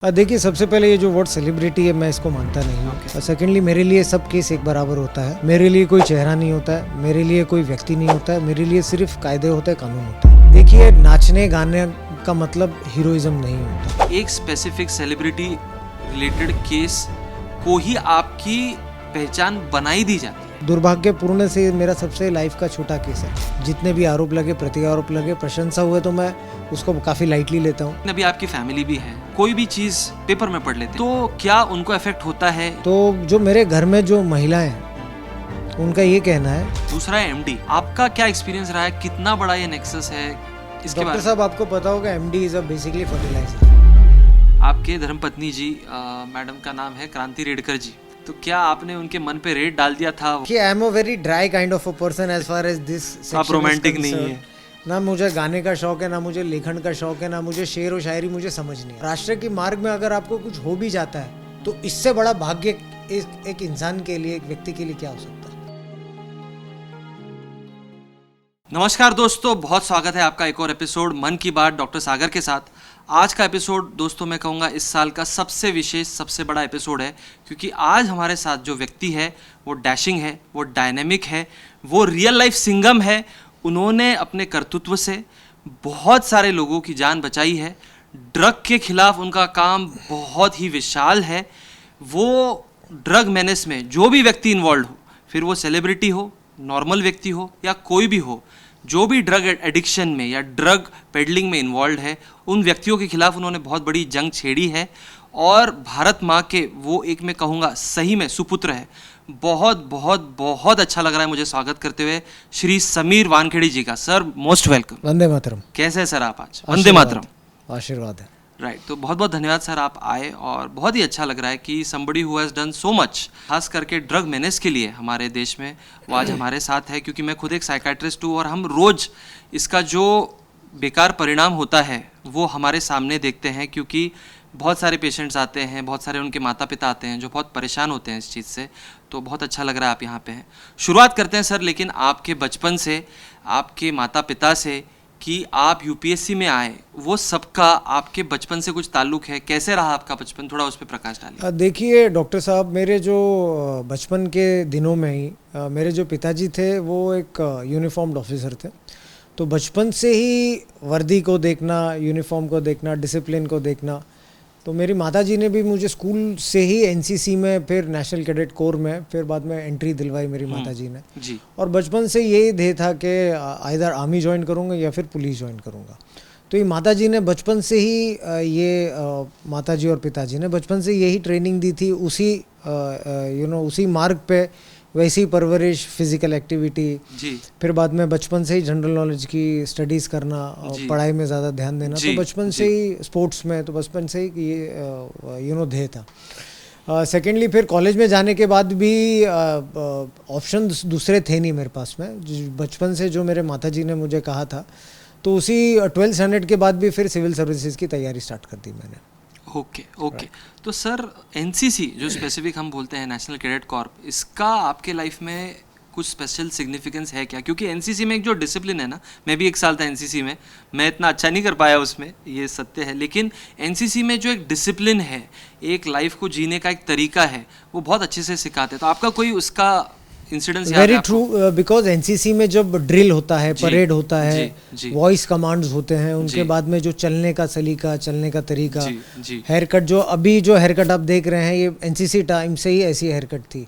देखिए, सबसे पहले ये जो वर्ड सेलिब्रिटी है, मैं इसको मानता नहीं हूँ। और सेकेंडली, मेरे लिए सब केस एक बराबर होता है। मेरे लिए कोई चेहरा नहीं होता है, मेरे लिए कोई व्यक्ति नहीं होता है, मेरे लिए सिर्फ कायदे होते हैं, कानून होता है। देखिए, नाचने गाने का मतलब हीरोइज्म नहीं होता। एक स्पेसिफिक सेलिब्रिटी रिलेटेड केस को ही आपकी पहचान बनाई दी जाती है। दुर्भाग्यपूर्ण से मेरा सबसे लाइफ का छोटा केस है। जितने भी आरोप लगे, प्रति आरोप लगे, प्रशंसा हुए, तो मैं उसको काफी लाइटली लेता हूँ। अभी आपकी फैमिली भी है, कोई भी चीज पेपर में पढ़ लेते हैं, तो क्या उनको इफेक्ट होता है? तो जो मेरे घर में जो महिलाएं हैं, उनका ये कहना है। दूसरा है एमडी, आपका क्या एक्सपीरियंस रहा है? कितना बड़ा ये नेक्सस है इसके डॉक्टर बारे साहब, आपको पता होगा, एमडी इज बेसिकली फर्टिलाइजर। में? आपके धर्मपत्नी जी मैडम का नाम है क्रांति रेडकर जी, तो क्या आपने उनके मन पे रेड डाल दिया था? कि I am a very dry kind of a person as far as this. आप रोमांटिक नहीं है? ना मुझे गाने का शौक है, ना मुझे लेखन का शौक है, ना मुझे शेर और शायरी मुझे समझ नहीं है। राष्ट्र के मार्ग में अगर आपको कुछ हो भी जाता है, तो इससे बड़ा भाग्य एक इंसान के लिए, एक व्यक्ति के लिए क्या हो सकता है। नमस्कार दोस्तों, बहुत स्वागत है आपका एक और एपिसोड मन की बात डॉक्टर सागर के साथ। आज का एपिसोड दोस्तों मैं कहूँगा इस साल का सबसे विशेष, सबसे बड़ा एपिसोड है, क्योंकि आज हमारे साथ जो व्यक्ति है वो डैशिंग है, वो डायनेमिक है, वो रियल लाइफ सिंघम है। उन्होंने अपने कर्तृत्व से बहुत सारे लोगों की जान बचाई है। ड्रग के खिलाफ उनका काम बहुत ही विशाल है। वो ड्रग मेनेस में जो भी व्यक्ति इन्वॉल्व हो, फिर वो सेलिब्रिटी हो, नॉर्मल व्यक्ति हो या कोई भी हो, जो भी ड्रग एडिक्शन में या ड्रग पेडलिंग में इन्वॉल्व है, उन व्यक्तियों के खिलाफ उन्होंने बहुत बड़ी जंग छेड़ी है। और भारत माँ के वो एक मैं कहूँगा सही में सुपुत्र है। बहुत बहुत बहुत अच्छा लग रहा है मुझे स्वागत करते हुए श्री समीर वानखेड़ी जी का। Sir, most welcome. Vande Mataram. कैसे हैं सर आप आज? वंदे मातरम। आशीर्वाद है। राइट, तो बहुत बहुत धन्यवाद सर, आप आए और बहुत ही अच्छा लग रहा है कि somebody who has done so much, खास करके ड्रग मेनेस के लिए हमारे देश में, वो आज हमारे साथ है। क्योंकि मैं खुद एक साइकाट्रिस्ट हूँ और हम रोज़ इसका जो बेकार परिणाम होता है वो हमारे सामने देखते हैं। क्योंकि बहुत सारे पेशेंट्स आते हैं, बहुत सारे उनके माता पिता आते हैं जो बहुत परेशान होते हैं इस चीज़ से। तो बहुत अच्छा लग रहा है आप यहाँ पे हैं। शुरुआत करते हैं सर, लेकिन आपके बचपन से, आपके माता पिता से, कि आप यूपीएससी में आए, वो सबका आपके बचपन से कुछ ताल्लुक है। कैसे रहा आपका बचपन? थोड़ा उस पर प्रकाश डालिए। देखिए डॉक्टर साहब, मेरे जो बचपन के दिनों में ही मेरे जो पिताजी थे वो एक यूनिफॉर्म्ड ऑफिसर थे। तो बचपन से ही वर्दी को देखना, यूनिफॉर्म को देखना, डिसिप्लिन को देखना। तो मेरी माताजी ने भी मुझे स्कूल से ही एनसीसी में, फिर नेशनल कैडेट कोर में, फिर बाद में एंट्री दिलवाई मेरी माताजी ने जी। और बचपन से यही ध्येय था कि आइदर आर्मी ज्वाइन करूँगा या फिर पुलिस ज्वाइन करूँगा। तो ये माताजी ने बचपन से ही माताजी और पिताजी ने बचपन से यही ट्रेनिंग दी थी। उसी उसी मार्ग पे वैसी परवरिश, फिजिकल एक्टिविटी, जी। फिर बाद में बचपन से ही जनरल नॉलेज की स्टडीज़ करना, पढ़ाई में ज़्यादा ध्यान देना। तो बचपन से ही स्पोर्ट्स में, तो बचपन से ही ये ध्येय था। सेकेंडली, फिर कॉलेज में जाने के बाद भी ऑप्शन दूसरे थे नहीं मेरे पास में। बचपन से जो मेरे माताजी ने मुझे कहा था, तो उसी 12th स्टैंडर्ड के बाद भी फिर सिविल सर्विसेज की तैयारी स्टार्ट कर दी मैंने। ओके। तो सर, एनसीसी जो स्पेसिफिक हम बोलते हैं, नेशनल कैडेट कॉर्प, इसका आपके लाइफ में कुछ स्पेशल सिग्निफिकेंस है क्या? क्योंकि एनसीसी में एक जो डिसिप्लिन है ना, मैं भी 1 साल था एनसीसी में, मैं इतना अच्छा नहीं कर पाया उसमें, ये सत्य है। लेकिन एनसीसी में जो एक डिसिप्लिन है, एक लाइफ को जीने का एक तरीका है, वो बहुत अच्छे से सिखाते हैं। तो आपका कोई उसका incidence? Very true, because NCC में जब ड्रिल होता है, परेड होता है, वॉइस कमांड्स होते हैं, उनके बाद में जो चलने का सलीका, चलने का तरीका, हेयर कट, जो अभी जो हेयर कट आप देख रहे हैं, ये एनसीसी टाइम से ही ऐसी हेयर कट थी।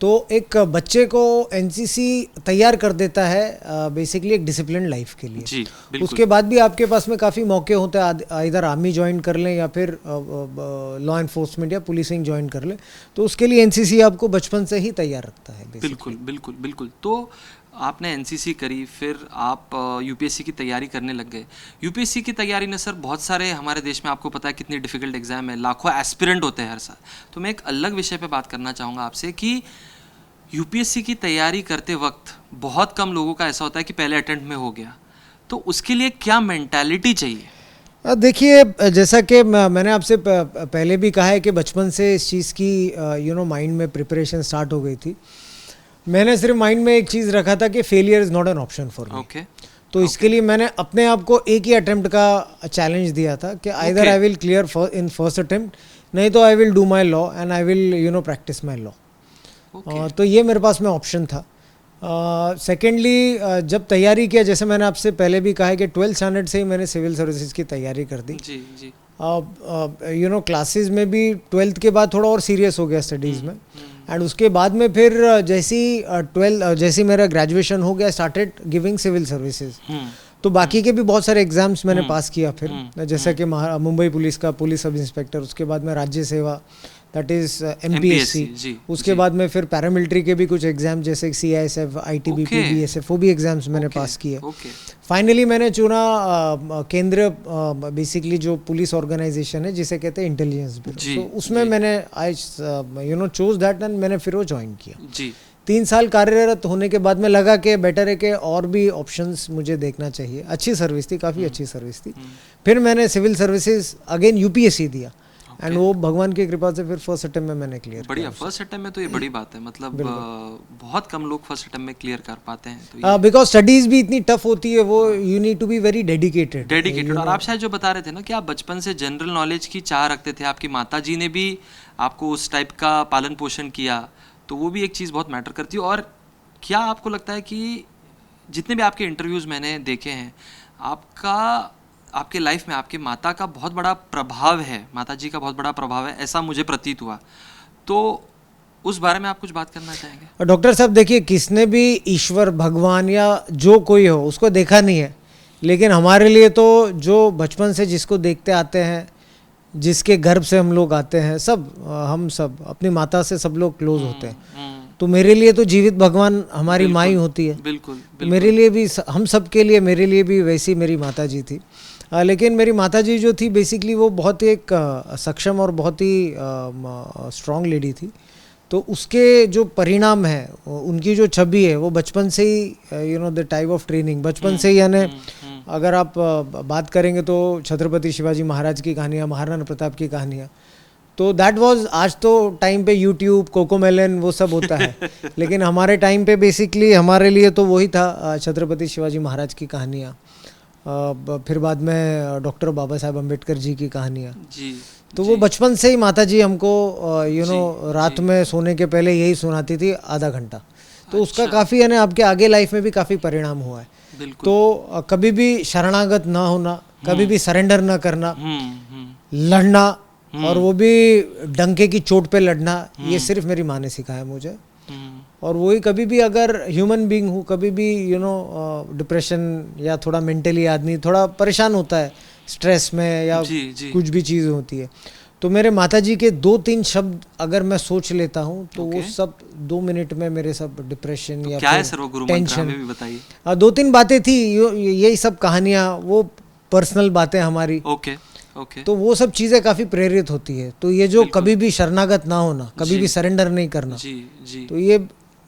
तो एक बच्चे को एनसीसी तैयार कर देता है बेसिकली एक डिसिप्लिन लाइफ के लिए। जी, उसके बाद भी आपके पास में काफ़ी मौके होते हैं, इधर आर्मी ज्वाइन कर लें या फिर लॉ एनफोर्समेंट या पुलिसिंग ज्वाइन कर लें। तो उसके लिए एनसीसी आपको बचपन से ही तैयार रखता है। बिल्कुल। तो आपने एनसीसी करी, फिर आप यूपीएससी की तैयारी करने लग गए। यूपीएससी की तैयारी में सर बहुत सारे, हमारे देश में आपको पता है कितनी डिफिकल्ट एग्जाम है, लाखों एस्पिरेंट होते हैं हर साल। तो मैं एक अलग विषय पे बात करना चाहूँगा आपसे कि यूपीएससी की तैयारी करते वक्त बहुत कम लोगों का ऐसा होता है कि पहले अटेम्प्ट में हो गया। तो उसके लिए क्या मेंटालिटी चाहिए? देखिए, जैसा कि मैंने आपसे पहले भी कहा है कि बचपन से इस चीज़ की माइंड में प्रिपरेशन स्टार्ट हो गई थी। मैंने सिर्फ माइंड में एक चीज़ रखा था कि failure is not an option for me. Okay. तो इसके लिए मैंने अपने आप को एक ही अटेम्प्ट का चैलेंज दिया था कि either I will clear in first attempt, नहीं तो I will do my law and I will practice my law. तो ये मेरे पास में ऑप्शन था। सेकेंडली जब तैयारी किया, जैसे मैंने आपसे पहले भी कहा है कि 12th स्टैंडर्ड से ही मैंने सिविल सर्विसेज की तैयारी कर दी। जी। क्लासेस में भी 12th के बाद थोड़ा और सीरियस हो गया स्टडीज़ में, एंड उसके बाद में फिर जैसी मेरा ग्रेजुएशन हो गया, स्टार्टेड गिविंग सिविल सर्विसेज। तो बाकी के भी बहुत सारे एग्जाम्स मैंने पास किया फिर, जैसा कि मुंबई पुलिस का पुलिस सब इंस्पेक्टर, उसके बाद में राज्य सेवा दैट इज MPSC, उसके बाद में फिर पैरामिलिट्री के भी कुछ एग्जाम जैसे CISF, ITBP, BSF, वो भी एग्जाम्स मैंने पास किए। फाइनली मैंने चुना केंद्र, बेसिकली जो पुलिस ऑर्गेनाइजेशन है जिसे कहते हैं इंटेलिजेंस ब्यूरो, तो उसमें मैंने आई चोज दैट एंड मैंने फिर वो ज्वाइन किया। 3 साल कार्यरत होने के बाद में लगा कि बेटर है कि और भी ऑप्शंस मुझे देखना चाहिए। अच्छी सर्विस थी, काफ़ी अच्छी सर्विस थी। फिर मैंने सिविल सर्विसेज अगेन UPSC दिया, एंड वो भगवान की कृपा से फिर फर्स्ट अटेम्प्ट में मैंने क्लियर बढ़िया। फर्स्ट अटेम्प्ट में तो ये बड़ी बात है, मतलब बहुत कम लोग फर्स्ट अटेम्प्ट में क्लियर कर पाते हैं। तो बिकॉज स्टडीज भी इतनी टफ होती है, वो you need to be very dedicated. और आप शायद जो बता रहे थे ना कि आप बचपन से जनरल नॉलेज की चाह रखते थे, आपकी माता जी ने भी आपको उस टाइप का पालन पोषण किया, तो वो भी एक चीज़ बहुत मैटर करती है। और क्या आपको लगता है कि जितने भी आपके इंटरव्यूज़ मैंने देखे हैं, आपके लाइफ में आपके माता का बहुत बड़ा प्रभाव है, माता जी का बहुत बड़ा प्रभाव है, ऐसा मुझे प्रतीत हुआ। तो उस बारे में आप कुछ बात करना चाहेंगे? डॉक्टर साहब देखिए, किसने भी ईश्वर, भगवान या जो कोई हो उसको देखा नहीं है, लेकिन हमारे लिए तो जो बचपन से जिसको देखते आते हैं, जिसके गर्भ से हम लोग आते हैं, हम सब अपनी माता से सब लोग क्लोज होते हैं। तो मेरे लिए तो जीवित भगवान हमारी माँ ही होती है। बिल्कुल। मेरे लिए भी, हम सब के लिए, मेरे लिए भी वैसी मेरी माता जी थी। लेकिन मेरी माता जी जो थी बेसिकली वो बहुत एक सक्षम और बहुत ही स्ट्रॉन्ग लेडी थी। तो उसके जो परिणाम है, उनकी जो छवि है, वो बचपन से ही द टाइप ऑफ ट्रेनिंग बचपन से ही, यानी अगर आप बात करेंगे तो छत्रपति शिवाजी महाराज की कहानियाँ, महाराणा प्रताप की कहानियाँ, तो दैट वाज, आज तो टाइम पे यूट्यूब, कोकोमेलन वो सब होता है, लेकिन हमारे टाइम पे बेसिकली हमारे लिए तो वही था, छत्रपति शिवाजी महाराज की कहानियाँ, फिर बाद में डॉक्टर बाबा साहेब अम्बेडकर जी की कहानियाँ। तो वो बचपन से ही माता जी हमको रात में सोने के पहले यही सुनाती थी आधा घंटा। तो उसका काफ़ी, यानी आपके आगे लाइफ में भी काफ़ी परिणाम हुआ है। तो कभी भी शरणागत ना होना, कभी भी सरेंडर ना करना, लड़ना, और वो भी डंके की चोट पे लड़ना, ये सिर्फ मेरी माँ ने सिखाया मुझे। और वही, कभी भी अगर ह्यूमन बीइंग हूँ, कभी भी डिप्रेशन या थोड़ा मेंटली आदमी थोड़ा परेशान होता है स्ट्रेस में, या कुछ भी चीज़ होती है, तो मेरे माताजी के 2-3 शब्द अगर मैं सोच लेता हूँ तो वो सब 2 मिनट में मेरे सब डिप्रेशन या क्या है सर वो गुरु मंत्र में भी बताइए। 2-3 बातें थी, यही सब कहानियाँ, वो पर्सनल बातें हमारी। ओके। तो वो सब चीज़ें काफ़ी प्रेरित होती है। तो ये जो कभी भी शरणागत ना होना, कभी भी सरेंडर नहीं करना, तो ये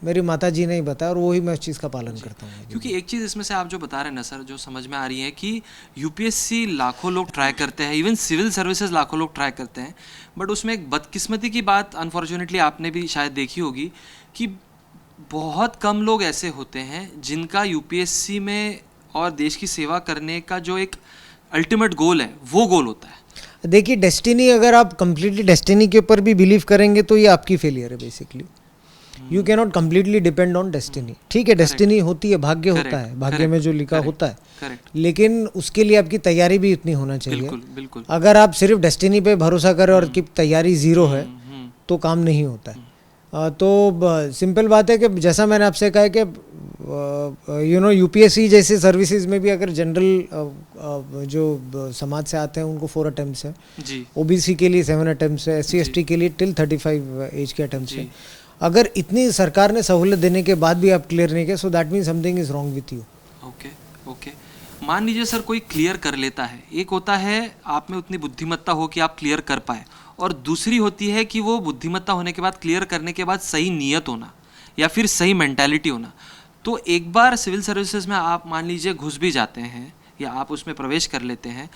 मेरी माता जी ने ही बताया, और वही मैं उस चीज़ का पालन करता हूँ। क्योंकि एक चीज़ इसमें से आप जो बता रहे हैं ना सर, जो समझ में आ रही है कि UPSC लाखों लोग ट्राई करते हैं, इवन सिविल सर्विसेज लाखों लोग ट्राई करते हैं, बट उसमें एक बदकिस्मती की बात अनफॉर्चुनेटली आपने भी शायद देखी होगी कि बहुत कम लोग ऐसे होते हैं जिनका UPSC में और देश की सेवा करने का जो एक अल्टीमेट गोल है, वो गोल होता है। देखिए, डेस्टिनी, अगर आप कंप्लीटली डेस्टिनी के ऊपर भी बिलीव करेंगे तो ये आपकी फेलियर है basically. You can not completely depend on destiny. ठीक है, डेस्टिनी होती है, भाग्य होता है, भाग्य में जो लिखा होता है, लेकिन उसके लिए आपकी तैयारी भी उतनी होना चाहिए। बिल्कुल। अगर आप सिर्फ डेस्टिनी पे भरोसा करें और की तैयारी जीरो है तो काम नहीं होता है। तो सिंपल बात है कि जैसा मैंने आपसे कहा कि UPSC जैसे सर्विसेज में भी अगर जनरल जो समाज से आते हैं उनको 4 अटेम्प्ट्स है, OBC के लिए 7 अटेम्प्ट्स है, SC/ST के लिए टिल 35 एज के अटेम्प्ट्स है। अगर इतनी सरकार ने सहूलत देने के बाद भी आप क्लियर नहीं किया, so that mean something is wrong with you. Okay. मान लीजिए सर कोई क्लियर कर लेता है, एक होता है आप में उतनी बुद्धिमत्ता हो कि आप क्लियर कर पाए, और दूसरी होती है कि वो बुद्धिमत्ता होने के बाद, क्लियर करने के बाद सही नीयत होना या फिर सही मेंटालिटी होना। तो एक बार सिविल सर्विसेज में आप मान लीजिए घुस भी जाते हैं या आप उसमें प्रवेश कर लेते हैं,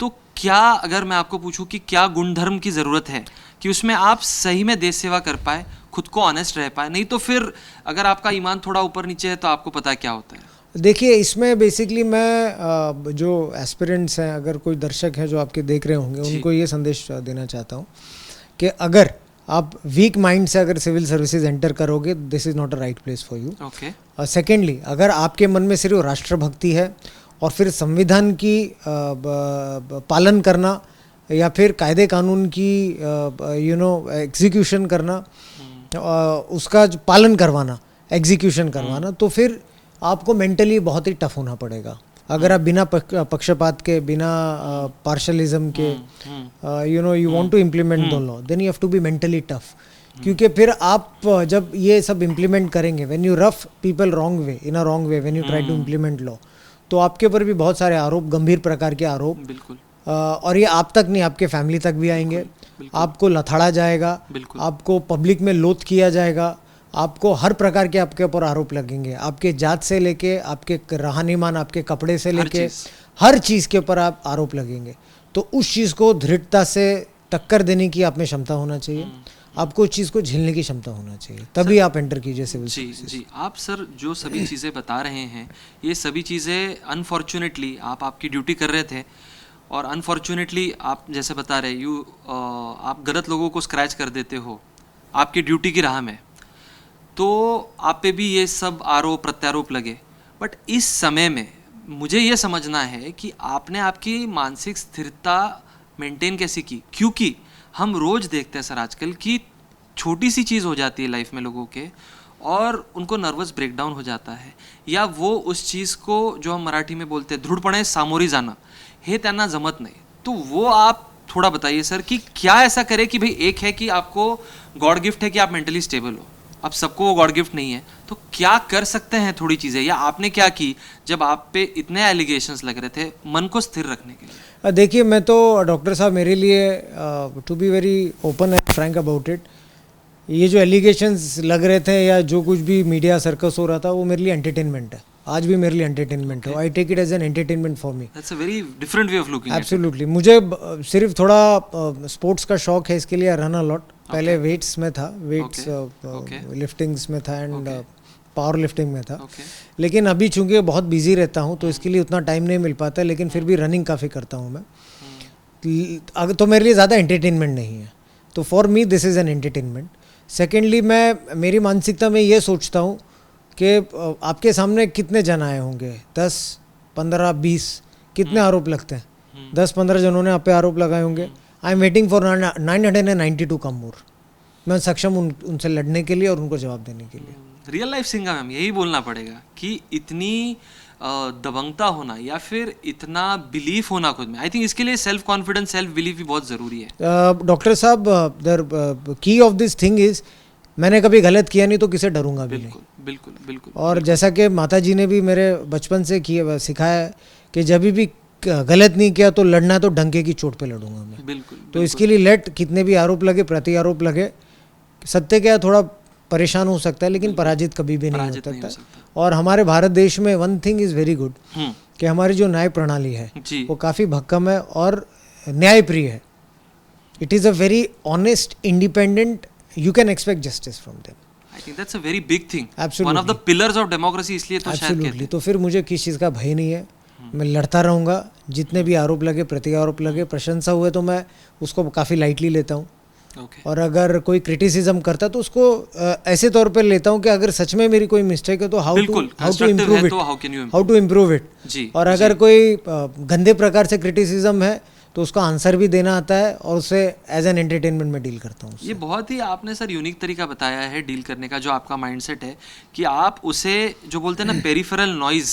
तो क्या, अगर मैं आपको पूछूं कि क्या गुणधर्म की ज़रूरत है कि उसमें आप सही में देश सेवा कर पाए, खुद को ऑनेस्ट रह पाए? नहीं तो फिर अगर आपका ईमान थोड़ा ऊपर नीचे है तो आपको पता है क्या होता है। देखिए इसमें बेसिकली मैं जो एस्पिरेंट्स हैं, अगर कोई दर्शक हैं जो आपके देख रहे होंगे, उनको ये संदेश देना चाहता हूँ कि अगर आप वीक माइंड से अगर सिविल सर्विसेज एंटर करोगे, this is not a right place for you. Secondly, अगर आपके मन में सिर्फ राष्ट्रभक्ति है और फिर संविधान की पालन करना या फिर कायदे कानून की एग्जीक्यूशन करना, उसका पालन करवाना, एग्जीक्यूशन करवाना, तो फिर आपको मेंटली बहुत ही टफ होना पड़ेगा। अगर आप बिना पक्षपात के, बिना पार्शलिज्म के you want to implement the law, then you have to be mentally tough. क्योंकि फिर आप जब ये सब इम्प्लीमेंट करेंगे, when you rough people wrong way, in a wrong way, when you try to implement law, तो आपके ऊपर भी बहुत सारे आरोप, गंभीर प्रकार के आरोप, बिल्कुल, और ये आप तक नहीं, आपके फैमिली तक भी आएंगे। आपको लथाड़ा जाएगा, आपको पब्लिक में लोथ किया जाएगा, आपको हर प्रकार के आपके ऊपर आरोप लगेंगे, आपके जात से लेके, आपके रहनीमान, आपके कपड़े से लेके हर चीज़ के ऊपर आप आरोप लगेंगे। तो उस चीज़ को दृढ़ता से टक्कर देने की आप में क्षमता होना चाहिए, आपको उस चीज़ को झेलने की क्षमता होना चाहिए, तभी आप एंटर कीजिए सिविल सर्विसेज। जी, आप सर जो सभी चीज़ें बता रहे हैं, ये सभी चीज़ें अनफॉर्चुनेटली आप आपकी ड्यूटी कर रहे थे और अनफॉर्चुनेटली आप जैसे बता रहे आप गलत लोगों को स्क्रैच कर देते हो आपकी ड्यूटी की राह में, तो आप पे भी ये सब आरोप प्रत्यारोप लगे। बट इस समय में मुझे ये समझना है कि आपने आपकी मानसिक स्थिरता मेंटेन कैसे की, क्योंकि हम रोज़ देखते हैं सर आजकल कि छोटी सी चीज़ हो जाती है लाइफ में लोगों के और उनको नर्वस ब्रेकडाउन हो जाता है, या वो उस चीज़ को जो हम मराठी में बोलते हैं दृढ़पणे सामोरी जाना हे त्यांना जमत नहीं। तो वो आप थोड़ा बताइए सर कि क्या ऐसा करे कि भाई, एक है कि आपको गॉड गिफ्ट है कि आप मेंटली स्टेबल हो, अब सबको वो गॉड गिफ्ट नहीं है, तो क्या कर सकते हैं थोड़ी चीज़ें, या आपने क्या की जब आप पे इतने एलिगेशंस लग रहे थे मन को स्थिर रखने के लिए? देखिए, मैं तो डॉक्टर साहब, मेरे लिए to be very open and frank about it, ये जो एलिगेशंस लग रहे थे या जो कुछ भी मीडिया सर्कस हो रहा था, वो मेरे लिए एंटरटेनमेंट है, आज भी मेरे लिए एंटरटेनमेंट है। I take it as an entertainment for me. That's a very different way of looking. Absolutely. मुझे सिर्फ थोड़ा स्पोर्ट्स का शौक है, इसके लिए रन अ लॉट। पहले वेट्स में था, वेट्स लिफ्टिंग्स में था एंड पावर लिफ्टिंग में था, लेकिन अभी चूंकि बहुत बिजी रहता हूँ तो इसके लिए उतना टाइम नहीं मिल पाता, लेकिन फिर भी रनिंग काफ़ी करता हूँ मैं। तो मेरे लिए ज़्यादा एंटरटेनमेंट नहीं है, तो for me this is an entertainment. Secondly, मैं मेरी मानसिकता में ये सोचता हूँ कि आपके सामने कितने जन आए होंगे, 10, 15, 20, कितने आरोप लगते हैं, 10-15 जनों ने आप पे आरोप लगाए होंगे। आई एम वेटिंग फॉर 992 कम मोर। मैं सक्षम उनसे लड़ने के लिए और उनको जवाब देने के लिए। रियल लाइफ सिंगा मैम, यही बोलना पड़ेगा कि इतनी दबंगता होना या फिर इतना बिलीफ होना खुद में, आई थिंक इसके लिए सेल्फ कॉन्फिडेंस, सेल्फ बिलीफ भी बहुत ज़रूरी है। डॉक्टर साहब, the key of this thing is, मैंने कभी गलत किया नहीं तो किसे डरूंगा भी नहीं। बिल्कुल बिल्कुल। और जैसा कि माता जी ने भी मेरे बचपन से सिखाया है कि जब भी गलत नहीं किया तो लड़ना तो डंके की चोट पे लड़ूंगा मैं। बिल्कुल। तो इसके लिए लेट कितने भी आरोप लगे, प्रति आरोप लगे, सत्य क्या थोड़ा परेशान हो सकता है, लेकिन पराजित कभी भी नहीं हो सकता। और हमारे भारत देश में one thing is very good कि हमारी जो न्याय प्रणाली है वो काफ़ी भक्कम है और न्यायप्रिय है। It is a very honest, independent, you can expect justice from them. I think that's a very big thing. Absolutely. One of the pillars of democracy, इसलिए तो शायद कहते हैं। तो फिर मुझे किस चीज़ का भय नहीं है, मैं लड़ता रहूँगा। जितने भी आरोप लगे, प्रति आरोप लगे, प्रशंसा हुए तो मैं उसको काफ़ी लाइटली लेता हूँ। और अगर कोई क्रिटिसिज्म करता तो उसको ऐसे तौर पर लेता हूँ कि अगर सच में मेरी कोई मिस्टेक है तो हाउ टू इम्प्रूव इट। और अगर कोई गंदे प्रकार से क्रिटिसिज्म है तो उसका आंसर भी देना आता है और उसे एज एन एंटरटेनमेंट में डील करता हूँ। ये बहुत ही आपने सर यूनिक तरीका बताया है डील करने का, जो आपका माइंडसेट है कि आप उसे जो बोलते हैं ना peripheral noise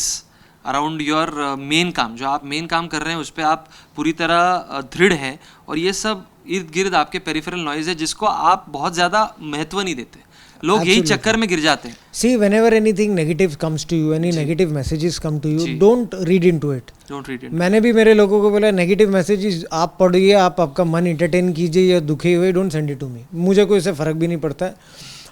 around your main काम, जो आप मेन काम कर रहे हैं उस पर आप पूरी तरह दृढ़ हैं, और ये सब इर्द गिर्द आपके पेरिफेरल नॉइज है जिसको आप बहुत ज़्यादा महत्व नहीं देते। लोग यही चक्कर में गिर जाते हैं। See, whenever anything negative comes to you, any negative messages come to you, don't read into it. Don't read into it. मैंने भी मेरे लोगों को बोला, नेगेटिव मैसेजेस आप पढ़िए, आप आपका मन इंटरटेन कीजिए या दुखे हुए, don't send it to me. मुझे कोई इससे फ़र्क भी नहीं पड़ता है।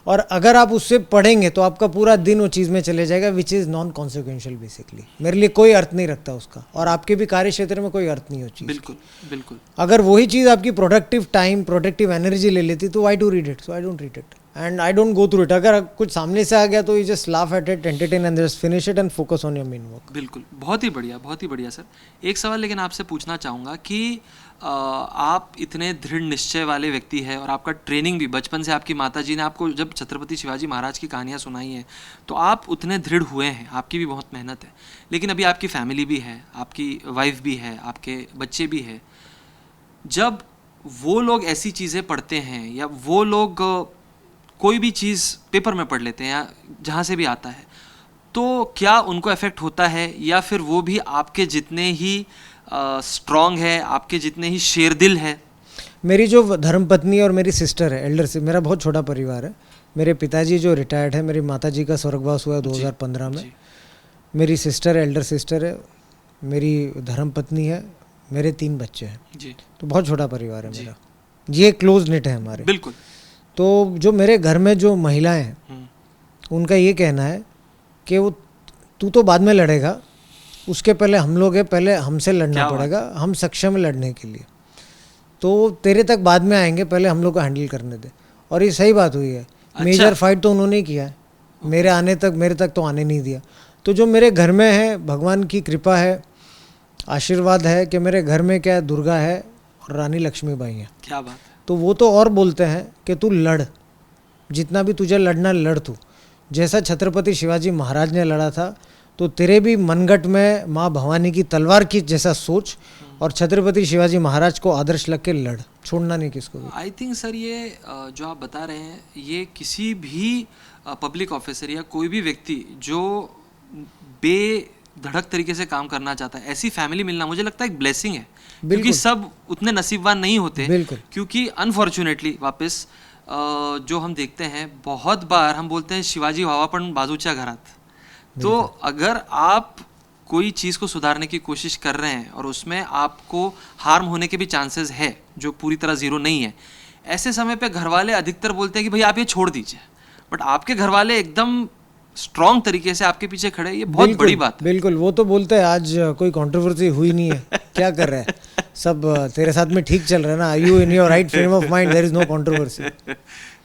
और अगर आप उससे पढ़ेंगे तो आपका पूरा दिन वो चीज़ में चले जाएगा, which is non consequential basically. मेरे लिए कोई अर्थ नहीं रखता उसका, और आपके भी कार्य क्षेत्र में कोई अर्थ नहीं हो चीज़। बिल्कुल बिल्कुल। अगर वही चीज़ आपकी प्रोडक्टिव टाइम, प्रोडक्टिव एनर्जी ले लेती तो why to read it, so I don't read it. And I don't go through it. अगर कुछ सामने से आ गया तो you just laugh at it, entertain and just finish it and focus on your main work. बिल्कुल, बहुत ही बढ़िया सर. एक सवाल लेकिन आपसे पूछना चाहूँगा कि आप इतने दृढ़ निश्चय वाले व्यक्ति हैं और आपका ट्रेनिंग भी बचपन से आपकी माताजी ने आपको जब छत्रपति शिवाजी महाराज की कहानियाँ सुनाई हैं तो आप उतने दृढ़ हुए हैं, आपकी भी बहुत मेहनत है. लेकिन अभी आपकी फैमिली भी है, आपकी वाइफ भी है, आपके बच्चे भी है. जब वो लोग ऐसी चीज़ें पढ़ते हैं या वो लोग कोई भी चीज़ पेपर में पढ़ लेते हैं या जहाँ से भी आता है, तो क्या उनको इफ़ेक्ट होता है या फिर वो भी आपके जितने ही स्ट्रॉन्ग है, आपके जितने ही शेरदिल है? मेरी जो धर्मपत्नी और मेरी सिस्टर है, एल्डर से, मेरा बहुत छोटा परिवार है. मेरे पिताजी जो रिटायर्ड है, मेरी माताजी का स्वर्गवास हुआ 2015 में. मेरी सिस्टर एल्डर सिस्टर है, मेरी धर्मपत्नी है, मेरे 3 बच्चे हैं जी. तो बहुत छोटा परिवार है मेरा. ये क्लोज निट है हमारे. बिल्कुल. तो जो मेरे घर में जो महिलाएं हैं उनका ये कहना है कि वो तू तो बाद में लड़ेगा, उसके पहले हम लोग हैं, पहले हमसे लड़ना पड़ेगा, हम सक्षम है लड़ने के लिए, तो तेरे तक बाद में आएंगे, पहले हम लोग को हैंडल करने दे. और ये सही बात हुई है. अच्छा. मेजर फाइट तो उन्होंने किया है, मेरे तक तो आने नहीं दिया. तो जो मेरे घर में है, भगवान की कृपा है, आशीर्वाद है कि मेरे घर में क्या दुर्गा है और रानी लक्ष्मीबाई है. क्या बात है. तो वो तो और बोलते हैं कि तू लड़, जितना भी तुझे लड़ना लड़, तू जैसा छत्रपति शिवाजी महाराज ने लड़ा था तो तेरे भी मनगट में माँ भवानी की तलवार की जैसा सोच और छत्रपति शिवाजी महाराज को आदर्श लग के लड़, छोड़ना नहीं किसको भी. आई थिंक सर ये जो आप बता रहे हैं ये किसी भी पब्लिक ऑफिसर या कोई भी व्यक्ति जो बेधड़क तरीके से काम करना चाहता है, ऐसी फैमिली मिलना मुझे लगता है एक ब्लेसिंग है. क्योंकि सब उतने नसीबवान नहीं होते. क्योंकि अनफॉर्चुनेटली वापस जो हम देखते हैं बहुत बार हम बोलते हैं शिवाजी व्हावा पण बाजूच्या घरात. तो अगर आप कोई चीज़ को सुधारने की कोशिश कर रहे हैं और उसमें आपको हार्म होने के भी चांसेस है जो पूरी तरह ज़ीरो नहीं है, ऐसे समय पे घर वाले अधिकतर बोलते हैं कि भाई आप ये छोड़ दीजिए. बट आपके घर वाले एकदम स्ट्रॉन्ग तरीके से आपके पीछे खड़े, ये बहुत बड़ी बात है. बिल्कुल. वो तो बोलते हैं आज कोई कंट्रोवर्सी हुई नहीं है, क्या कर रहे हैं, सब तेरे साथ में ठीक चल रहा है ना, you in your right frame of mind, there is no controversy.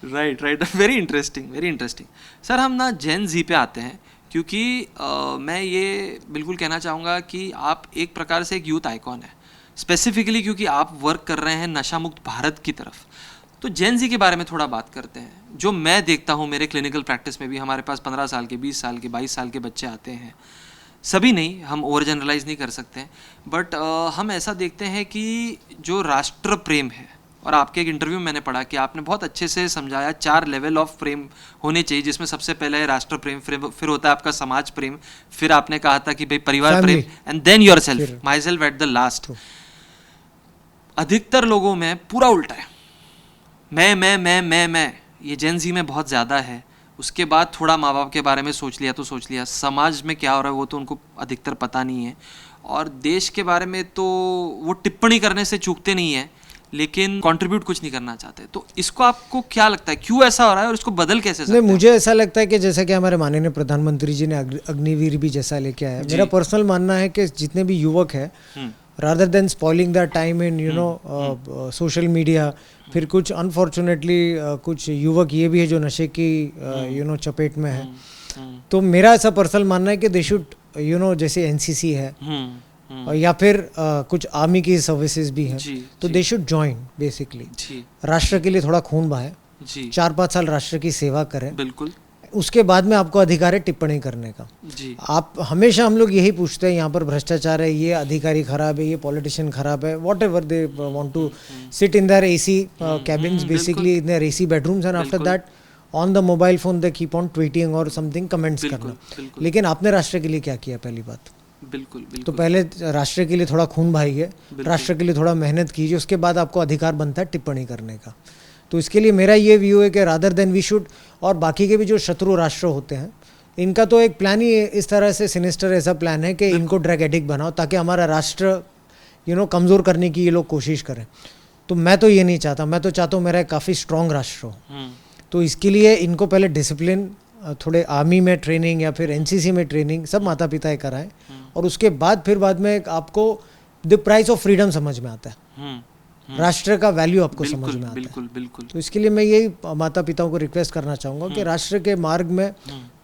Right. Very interesting. Sir हम ना जेन जी पे आते हैं क्योंकि मैं ये बिल्कुल कहना चाहूँगा कि आप एक प्रकार से एक यूथ आइकॉन है, स्पेसिफिकली क्योंकि आप वर्क कर रहे हैं नशा मुक्त भारत की तरफ. तो जेन जी के बारे में थोड़ा बात करते हैं. जो मैं देखता हूँ मेरे क्लिनिकल प्रैक्टिस में भी, हमारे पास 15 साल के, 20 साल के, 22 साल के बच्चे आते हैं. सभी नहीं, हम ओवर जनरलाइज नहीं कर सकते, बट हम ऐसा देखते हैं कि जो राष्ट्र प्रेम है, और आपके एक इंटरव्यू में मैंने पढ़ा कि आपने बहुत अच्छे से समझाया 4 लेवल ऑफ प्रेम होने चाहिए, जिसमें सबसे पहले है राष्ट्र प्रेम, फिर होता है आपका समाज प्रेम, फिर आपने कहा था कि भाई परिवार प्रेम, and then yourself, myself at the last. अधिकतर लोगों में पूरा उल्टा है, मैं ये जेन जी में बहुत ज़्यादा है. उसके बाद थोड़ा माँ बाप के बारे में सोच लिया, समाज में क्या हो रहा है वो तो उनको अधिकतर पता नहीं है, और देश के बारे में तो वो टिप्पणी करने से चूकते नहीं है, लेकिन कंट्रीब्यूट कुछ नहीं करना चाहते. तो इसको आपको क्या लगता है, क्यों ऐसा हो रहा है और इसको बदल कैसे सकते हैं? मुझे ऐसा लगता है कि जैसा कि हमारे माननीय प्रधानमंत्री जी ने अग्निवीर भी जैसा लेके आया, मेरा पर्सनल मानना है कि जितने भी युवक है, rather than spoiling their time in social media, फिर कुछ अनफॉर्चुनेटली कुछ युवक ये भी है जो नशे की चपेट में है. तो मेरा ऐसा पर्सनल मानना है कि दे शुड जैसे एनसीसी है या फिर कुछ आर्मी की सर्विसेज भी हैं, तो दे शुड जॉइन बेसिकली. राष्ट्र के लिए थोड़ा खून बहाए, 4-5 साल राष्ट्र की सेवा करें. बिल्कुल. उसके बाद में आपको अधिकार है टिप्पणी करने का. आप हमेशा, हम लोग यही पूछते हैं यहाँ पर भ्रष्टाचार है, ये अधिकारी खराब है, ये पॉलिटिशियन खराब है, whatever they want to sit in their AC cabins, basically in their AC bedrooms, and after that on the mobile phone they keep on tweeting और समथिंग, कमेंट्स करना. लेकिन आपने राष्ट्र के लिए क्या किया? पहली बात बिल्कुल. तो पहले राष्ट्र के लिए थोड़ा खून बहाइए, राष्ट्र के लिए थोड़ा मेहनत कीजिए, उसके बाद आपको अधिकार बनता है टिप्पणी करने का. तो इसके लिए मेरा ये व्यू है कि रादर देन वी शुड, और बाकी के भी जो शत्रु राष्ट्र होते हैं, इनका तो एक प्लान ही इस तरह से सिनिस्टर ऐसा प्लान है कि इनको ड्रग एडिक्ट बनाओ ताकि हमारा राष्ट्र कमज़ोर करने की ये लोग कोशिश करें. तो मैं तो ये नहीं चाहता. मैं तो चाहता हूँ मेरा काफ़ी स्ट्रॉन्ग राष्ट्र हो. तो इसके लिए इनको पहले डिसिप्लिन, थोड़े आर्मी में ट्रेनिंग या फिर एनसीसी में ट्रेनिंग, सब माता पिता कराएं, और उसके बाद फिर बाद में आपको द प्राइस ऑफ फ्रीडम समझ में आता है. राष्ट्र का वैल्यू आपको समझ में आता है। बिल्कुल बिल्कुल। तो इसके लिए मैं यही माता पिताओं को रिक्वेस्ट करना चाहूँगा कि राष्ट्र के मार्ग में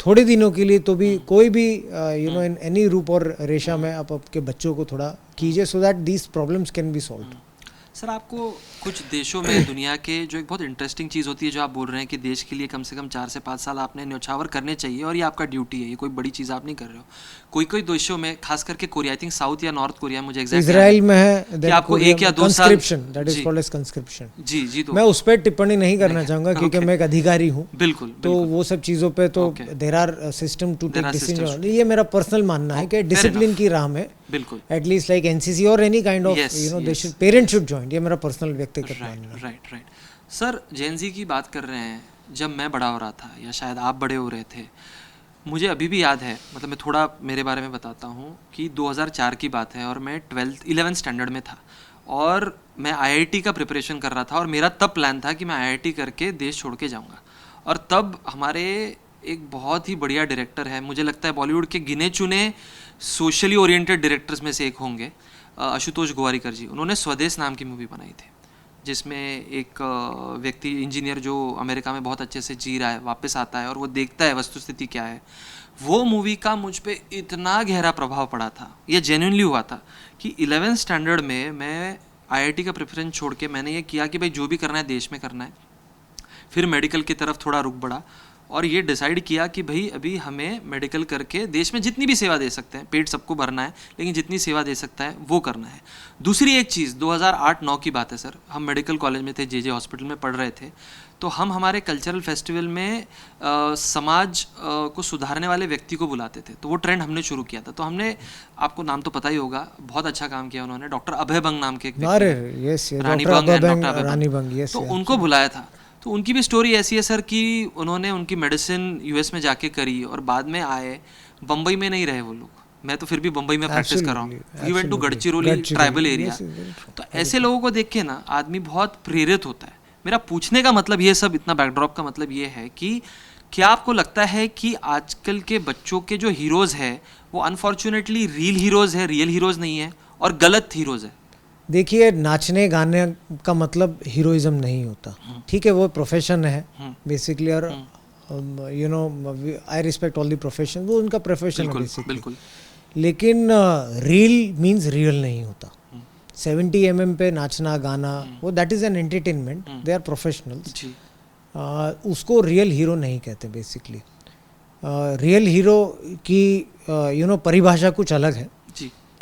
थोड़े दिनों के लिए तो भी कोई भी इन एनी रूप और रेशा में आप आपके बच्चों को थोड़ा कीजिए, so that these problems can be solved. Sir, आपको कुछ देशों में दुनिया के जो एक बहुत इंटरेस्टिंग चीज़ होती है, जो आप बोल रहे हैं कि देश के लिए कम से कम 4 से 5 साल आपने न्योछावर करने चाहिए और ये आपका ड्यूटी है, ये कोई बड़ी चीज़ आप नहीं कर रहे हो। कोई कोई देशों में, खास करके कोरिया, आई थिंक साउथ या नॉर्थ कोरिया, मुझे एग्जैक्ट इजराइल में है कि आपको 1 या 2 साल that is called as conscription. जी जी। तो मैं उस पर टिप्पणी नहीं करना चाहूंगा क्योंकि मैं एक अधिकारी हूँ। बिल्कुल। तो वो सब चीज़ों पे तो there are system to take decision. ये मेरा पर्सनल मानना है कि डिसिप्लिन की राह में बिल्कुल एटलीस्ट लाइक एनसीसी और any kind of they should parents should join. ये मेरा पर्सनल व्यक्तिगत मानना है। राइट। सर, जेन ज़ी की बात कर रहे हैं, जब मैं बड़ा हो रहा था या शायद आप बड़े हो रहे थे, मुझे अभी भी याद है, मतलब मैं थोड़ा मेरे बारे में बताता हूँ कि 2004 की बात है और मैं 11th स्टैंडर्ड में था और मैं आईआईटी का प्रिपरेशन कर रहा था और मेरा तब प्लान था कि मैं आईआईटी करके देश छोड़ के जाऊँगा। और तब हमारे एक बहुत ही बढ़िया डायरेक्टर है, मुझे लगता है बॉलीवुड के गिने चुने सोशली ओरिएंटेड डायरेक्टर्स में से एक होंगे, आशुतोष गोवारिकर जी। उन्होंने स्वदेश नाम की मूवी बनाई थी, जिसमें एक व्यक्ति इंजीनियर जो अमेरिका में बहुत अच्छे से जी रहा है वापस आता है और वो देखता है वस्तुस्थिति क्या है। वो मूवी का मुझ पे इतना गहरा प्रभाव पड़ा था, ये जेन्युइनली हुआ था कि 11th स्टैंडर्ड में मैं आईआईटी का प्रेफरेंस छोड़ के मैंने ये किया कि भाई जो भी करना है देश में करना है। फिर मेडिकल की तरफ थोड़ा रुख बढ़ा और ये डिसाइड किया कि भाई अभी हमें मेडिकल करके देश में जितनी भी सेवा दे सकते हैं, पेट सबको भरना है लेकिन जितनी सेवा दे सकता है वो करना है। दूसरी एक चीज़, 2008-9 की बात है सर, हम मेडिकल कॉलेज में थे, जे हॉस्पिटल में पढ़ रहे थे, तो हम हमारे कल्चरल फेस्टिवल में समाज को सुधारने वाले व्यक्ति को बुलाते थे। तो वो ट्रेंड हमने शुरू किया था। तो हमने, आपको नाम तो पता ही होगा, बहुत अच्छा काम किया उन्होंने, डॉक्टर अभय बंग नाम के एक रानी बंग, तो उनको बुलाया था। तो उनकी भी स्टोरी ऐसी है सर कि उन्होंने उनकी मेडिसिन यूएस में जाके करी और बाद में आए, बम्बई में नहीं रहे वो लोग, मैं तो फिर भी बम्बई में प्रैक्टिस कर रहा हूँ, we went to Gadchiroli tribal area. तो ऐसे लोगों को देख के ना आदमी बहुत प्रेरित होता है। मेरा पूछने का मतलब ये सब, इतना बैकड्रॉप का मतलब ये है कि क्या आपको लगता है कि आजकल के बच्चों के जो हीरोज़ है वो अनफॉर्चुनेटली रियल हीरोज़ है, रियल हीरोज़ नहीं है और गलत हीरोज़ है? देखिए, नाचने गाने का मतलब हीरोइज्म नहीं होता, ठीक है, वो प्रोफेशन है बेसिकली, और you know I respect all the profession, वो उनका प्रोफेशन है बेसिकली, लेकिन रियल मींस रियल नहीं होता। 70 mm पे नाचना गाना, वो that is an entertainment, they are professionals, उसको रियल हीरो नहीं कहते बेसिकली। रियल हीरो की यू नो परिभाषा कुछ अलग है।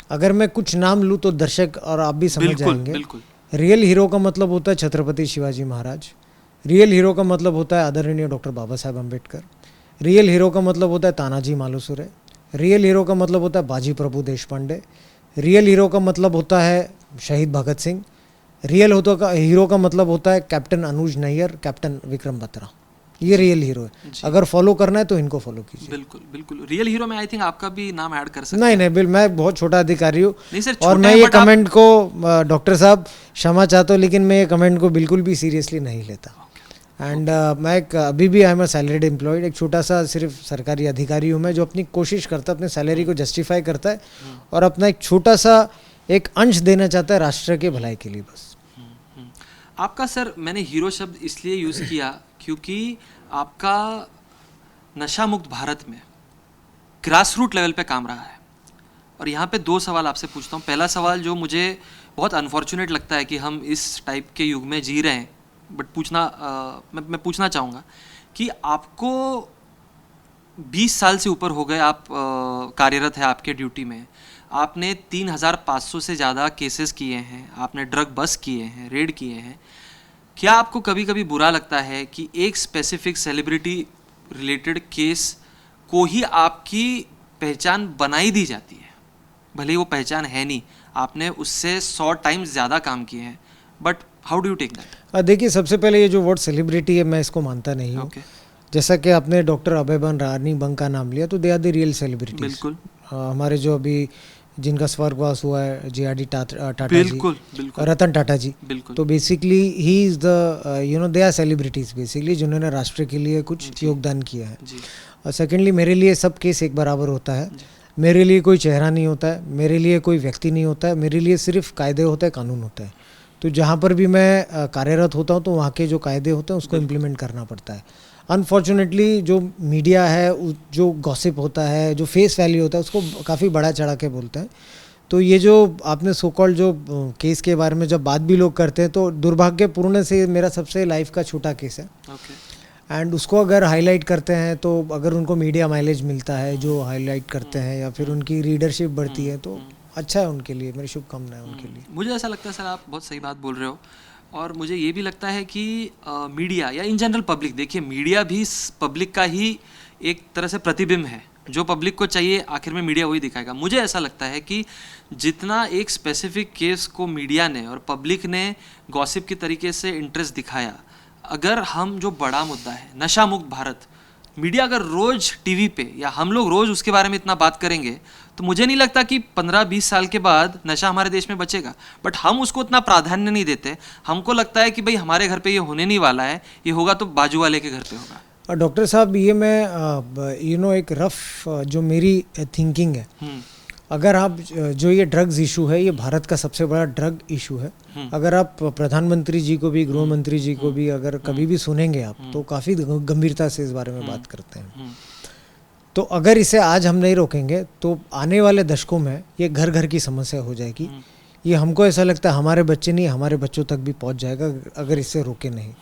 अगर मैं कुछ नाम लूँ तो दर्शक और आप भी समझ जाएंगे। रियल हीरो का मतलब होता है छत्रपति शिवाजी महाराज, रियल हीरो का मतलब होता है आदरणीय डॉक्टर बाबा साहब अम्बेडकर, रियल हीरो का मतलब होता है तानाजी मालुसरे, रियल हीरो का मतलब होता है बाजी प्रभु देशपांडे, रियल हीरो का मतलब होता है शहीद भगत सिंह, रियल हीरो का मतलब होता है कैप्टन अनुज नैयर, कैप्टन विक्रम बत्रा। ये रियल हीरो है। अगर फॉलो करना है तो इनको फॉलो कीजिए। बिल्कुल बिल्कुल। रियल हीरो में आई थिंक आपका भी नाम ऐड कर सकते हैं। नहीं, मैं बहुत छोटा अधिकारी हूँ और मैं ये कमेंट को डॉक्टर साहब क्षमा चाहता हूँ, लेकिन मैं ये कमेंट को बिल्कुल भी सीरियसली नहीं लेता। एंड मैं अभी भी आई एम अ सैलरीड एम्प्लॉयड, एक छोटा सा सिर्फ सरकारी अधिकारी हूँ मैं, जो अपनी कोशिश करता है, अपने सैलरी को जस्टिफाई करता है और अपना एक छोटा सा एक अंश देना चाहता है राष्ट्र के भलाई के लिए, बस। आपका सर, मैंने हीरो शब्द इसलिए यूज़ किया क्योंकि आपका नशा मुक्त भारत में ग्रास रूट लेवल पे काम रहा है। और यहाँ पे 2 सवाल आपसे पूछता हूँ। पहला सवाल जो मुझे बहुत अनफॉर्चुनेट लगता है कि हम इस टाइप के युग में जी रहे हैं, बट मैं पूछना चाहूँगा कि आपको 20 साल से ऊपर हो गए, आप कार्यरत है आपके ड्यूटी में, आपने 3500 से ज़्यादा केसेस किए हैं, आपने ड्रग बस्ट किए हैं, रेड किए हैं। क्या आपको कभी कभी बुरा लगता है कि एक स्पेसिफिक सेलिब्रिटी रिलेटेड केस को ही आपकी पहचान बनाई दी जाती है? भले ही वो पहचान है नहीं, आपने उससे 100 टाइम्स ज़्यादा काम किए हैं, but how do you take that? देखिए, सबसे पहले ये जो वर्ड सेलिब्रिटी है, मैं इसको मानता नहीं हूँ। जैसा कि आपने डॉक्टर अभय बंग, रानी बंग का नाम लिया, तो they are the real celebrities. बिल्कुल। हमारे जो अभी जिनका स्वर्गवास हुआ है, JRD टाटा जी, रतन टाटा जी, तो basically he is the you know they are celebrities basically, जिन्होंने राष्ट्र के लिए कुछ योगदान किया है। और सेकेंडली, मेरे लिए सब केस एक बराबर होता है। मेरे लिए कोई चेहरा नहीं होता है, मेरे लिए कोई व्यक्ति नहीं होता है, मेरे लिए सिर्फ कायदे होते हैं, कानून होता है। तो जहाँ पर भी मैं कार्यरत होता हूँ तो वहाँ के जो कायदे होते हैं उसको इम्प्लीमेंट करना पड़ता है। अनफॉर्चुनेटली जो मीडिया है, जो गॉसिप होता है, जो फेस वैल्यू होता है, उसको काफ़ी बड़ा चढ़ा के बोलते हैं। तो ये जो आपने सो कॉल्ड जो केस के बारे में जब बात भी लोग करते हैं तो दुर्भाग्यपूर्ण से मेरा सबसे लाइफ का छोटा केस है। एंड उसको अगर हाईलाइट करते हैं तो अगर उनको मीडिया माइलेज मिलता है जो हाईलाइट करते हैं या फिर उनकी रीडरशिप बढ़ती है तो अच्छा है उनके लिए, मेरी शुभकामनाएं उनके लिए। मुझे ऐसा लगता है सर, आप बहुत सही बात बोल रहे हो। और मुझे ये भी लगता है कि मीडिया या इन जनरल पब्लिक, देखिए मीडिया भी पब्लिक का ही एक तरह से प्रतिबिंब है। जो पब्लिक को चाहिए आखिर में मीडिया वही दिखाएगा। मुझे ऐसा लगता है कि जितना एक स्पेसिफिक केस को मीडिया ने और पब्लिक ने गॉसिप की तरीके से इंटरेस्ट दिखाया, अगर हम जो बड़ा मुद्दा है नशा मुक्त भारत, मीडिया अगर रोज़ टीवी पे या हम लोग रोज़ उसके बारे में इतना बात करेंगे तो मुझे नहीं लगता कि 15-20 साल के बाद नशा हमारे देश में बचेगा। बट हम उसको उतना प्राधान्य नहीं देते। हमको लगता है कि भाई हमारे घर पे ये होने नहीं वाला है, ये होगा तो बाजू वाले के घर पे होगा। डॉक्टर साहब, ये मैं एक रफ जो मेरी थिंकिंग है, अगर आप जो ये ड्रग्स इशू है, ये भारत का सबसे बड़ा ड्रग इशू है। अगर आप प्रधानमंत्री जी को भी, गृह मंत्री जी को भी अगर कभी भी सुनेंगे आप, तो काफ़ी गंभीरता से इस बारे में बात करते हैं। तो अगर इसे आज हम नहीं रोकेंगे तो आने वाले दशकों में ये घर घर की समस्या हो जाएगी। ये हमको ऐसा लगता है हमारे बच्चे नहीं, हमारे बच्चों तक भी पहुंच जाएगा अगर इससे रोके नहीं।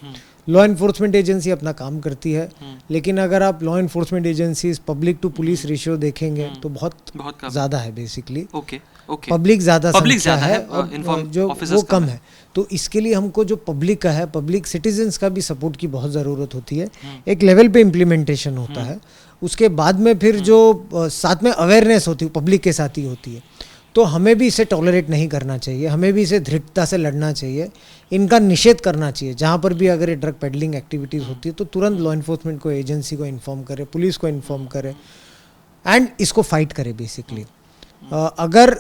लॉ इन्फोर्समेंट एजेंसी अपना काम करती है, लेकिन अगर आप law enforcement agencies public to police ratio देखेंगे तो बहुत ज़्यादा है। बेसिकली पब्लिक ज़्यादा है और जो वो कम है। तो इसके लिए हमको जो पब्लिक का है, पब्लिक सिटीजन्स का भी सपोर्ट की बहुत ज़रूरत होती है। एक लेवल पे इम्प्लीमेंटेशन होता है, उसके बाद में फिर जो साथ में अवेयरनेस होती है पब्लिक के साथ ही होती है। तो हमें भी इसे टॉलरेट नहीं करना चाहिए, हमें भी इसे दृढ़ता से लड़ना चाहिए, इनका निषेध करना चाहिए। जहाँ पर भी अगर ये ड्रग पेडलिंग एक्टिविटीज़ होती है तो तुरंत लॉ इन्फोर्समेंट को, एजेंसी को इन्फॉर्म करे, पुलिस को इन्फॉर्म करे एंड इसको फाइट करे। बेसिकली अगर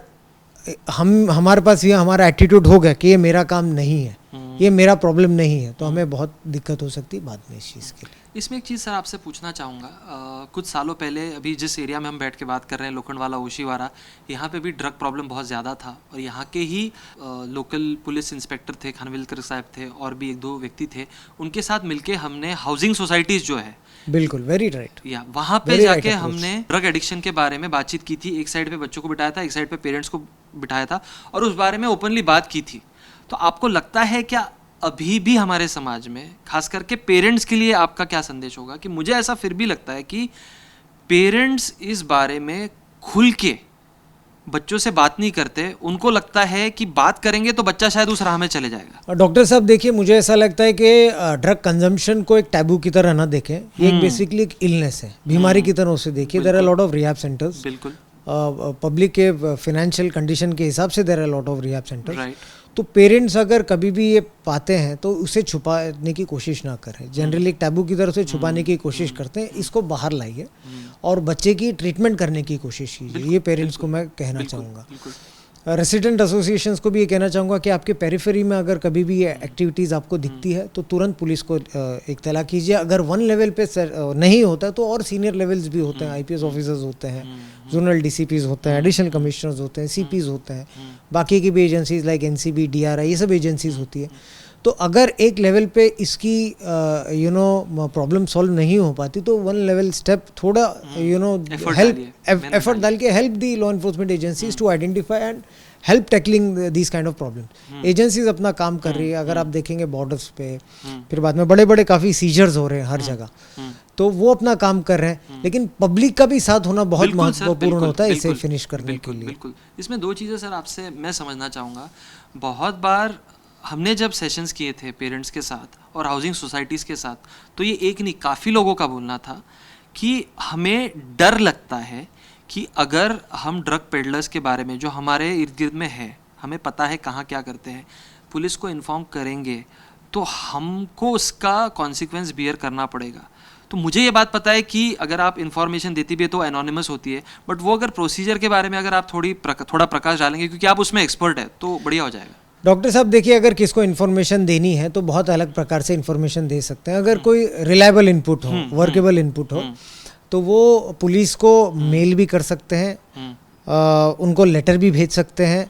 हमारे पास ये हमारा एटीट्यूड हो गया कि ये मेरा काम नहीं है, ये मेरा प्रॉब्लम नहीं है, तो हमें बहुत दिक्कत हो सकती है बाद में इस चीज़ के लिए। इसमें एक चीज़ सर आपसे पूछना चाहूँगा, कुछ सालों पहले अभी जिस एरिया में हम बैठ के बात कर रहे हैं, लोखंडवाला, ओशीवारा, यहाँ पे भी ड्रग प्रॉब्लम बहुत ज़्यादा था और यहाँ के ही लोकल पुलिस इंस्पेक्टर थे, खानविलकर साहब थे और भी 1-2 व्यक्ति थे। उनके साथ मिलके हमने हाउसिंग सोसाइटीज़ जो है, बिल्कुल वेरी राइट, या वहाँ पे जाके हमने ड्रग एडिक्शन के बारे में बातचीत की थी। एक साइड पे बच्चों को बिठाया था, एक साइड पे पेरेंट्स को बिठाया था और उस बारे में ओपनली बात की थी। तो आपको लगता है क्या अभी भी हमारे समाज में, खास करके पेरेंट्स के लिए आपका क्या संदेश होगा? कि मुझे ऐसा फिर भी लगता है कि पेरेंट्स इस बारे में खुल के बच्चों से बात नहीं करते। उनको लगता है कि बात करेंगे तो बच्चा शायद उस राह में चले जाएगा। डॉक्टर साहब देखिए, मुझे ऐसा लगता है कि ड्रग कंजम्पशन को एक टैबू की तरह ना देखें। ये एक बेसिकली एक इलनेस है, बीमारी की तरह उसे देखिए। There are lot of rehab centres, बिल्कुल पब्लिक के फाइनेंशियल कंडीशन के हिसाब से there are lot of rehab centres. Right. तो पेरेंट्स अगर कभी भी ये पाते हैं तो उसे छुपाने की कोशिश ना करें। जनरली एक टैबू की तरह से छुपाने की कोशिश करते हैं। इसको बाहर लाइए और बच्चे की ट्रीटमेंट करने की कोशिश कीजिए। ये पेरेंट्स को मैं कहना चाहूँगा। रेसिडेंट एसोसिएशंस को भी ये कहना चाहूँगा कि आपके पेरिफेरी में अगर कभी भी ये एक्टिविटीज़ आपको दिखती है तो तुरंत पुलिस को इत्तला कीजिए। अगर 1 लेवल पे नहीं होता तो और सीनियर लेवल्स भी होते हैं, आईपीएस ऑफिसर्स होते हैं, जोनल डीसीपीज होते हैं, एडिशनल कमिश्नर्स होते हैं, सीपीज होते हैं, बाकी की भी एजेंसीज लाइक एनसीबी, डीआरआई, ये सब एजेंसीज होती है। तो अगर एक लेवल पे इसकी प्रॉब्लम सॉल्व नहीं हो पाती तो 1 लेवल स्टेप थोड़ा एफर्ट डाल के हेल्प दी law enforcement agencies to identify and help tackling this kind of problem. Agencies अपना काम कर रही है। अगर आप देखेंगे बॉर्डर्स पे फिर बाद में बड़े बड़े काफ़ी सीजर्स हो रहे हैं हर जगह, तो वो अपना काम कर रहे हैं। लेकिन पब्लिक का भी साथ होना बहुत महत्वपूर्ण होता है इसे फिनिश करने के लिए। बिल्कुल। इसमें 2 चीज़ें सर आपसे मैं समझना चाहूँगा। बहुत बार हमने जब सेशंस किए थे पेरेंट्स के साथ और हाउसिंग सोसाइटीज़ के साथ, तो ये एक नहीं काफ़ी लोगों का बोलना था कि हमें डर लगता है कि अगर हम ड्रग पेडलर्स के बारे में जो हमारे इर्द गिर्द में है, हमें पता है कहाँ क्या करते हैं, पुलिस को इन्फॉर्म करेंगे तो हमको उसका कॉन्सिक्वेंस बियर करना पड़ेगा। तो मुझे ये बात पता है कि अगर आप इन्फॉर्मेशन देती भी है तो एनोनिमस होती है, बट वो अगर प्रोसीजर के बारे में अगर आप थोड़ा प्रकाश डालेंगे, क्योंकि आप उसमें एक्सपर्ट है, तो बढ़िया हो जाएगा। डॉक्टर साहब देखिए, अगर किसको इन्फॉर्मेशन देनी है तो बहुत अलग प्रकार से इन्फॉर्मेशन दे सकते हैं। अगर कोई रिलायबल इनपुट हो, वर्केबल इनपुट हो, तो वो पुलिस को मेल भी कर सकते हैं, उनको लेटर भी भेज सकते हैं,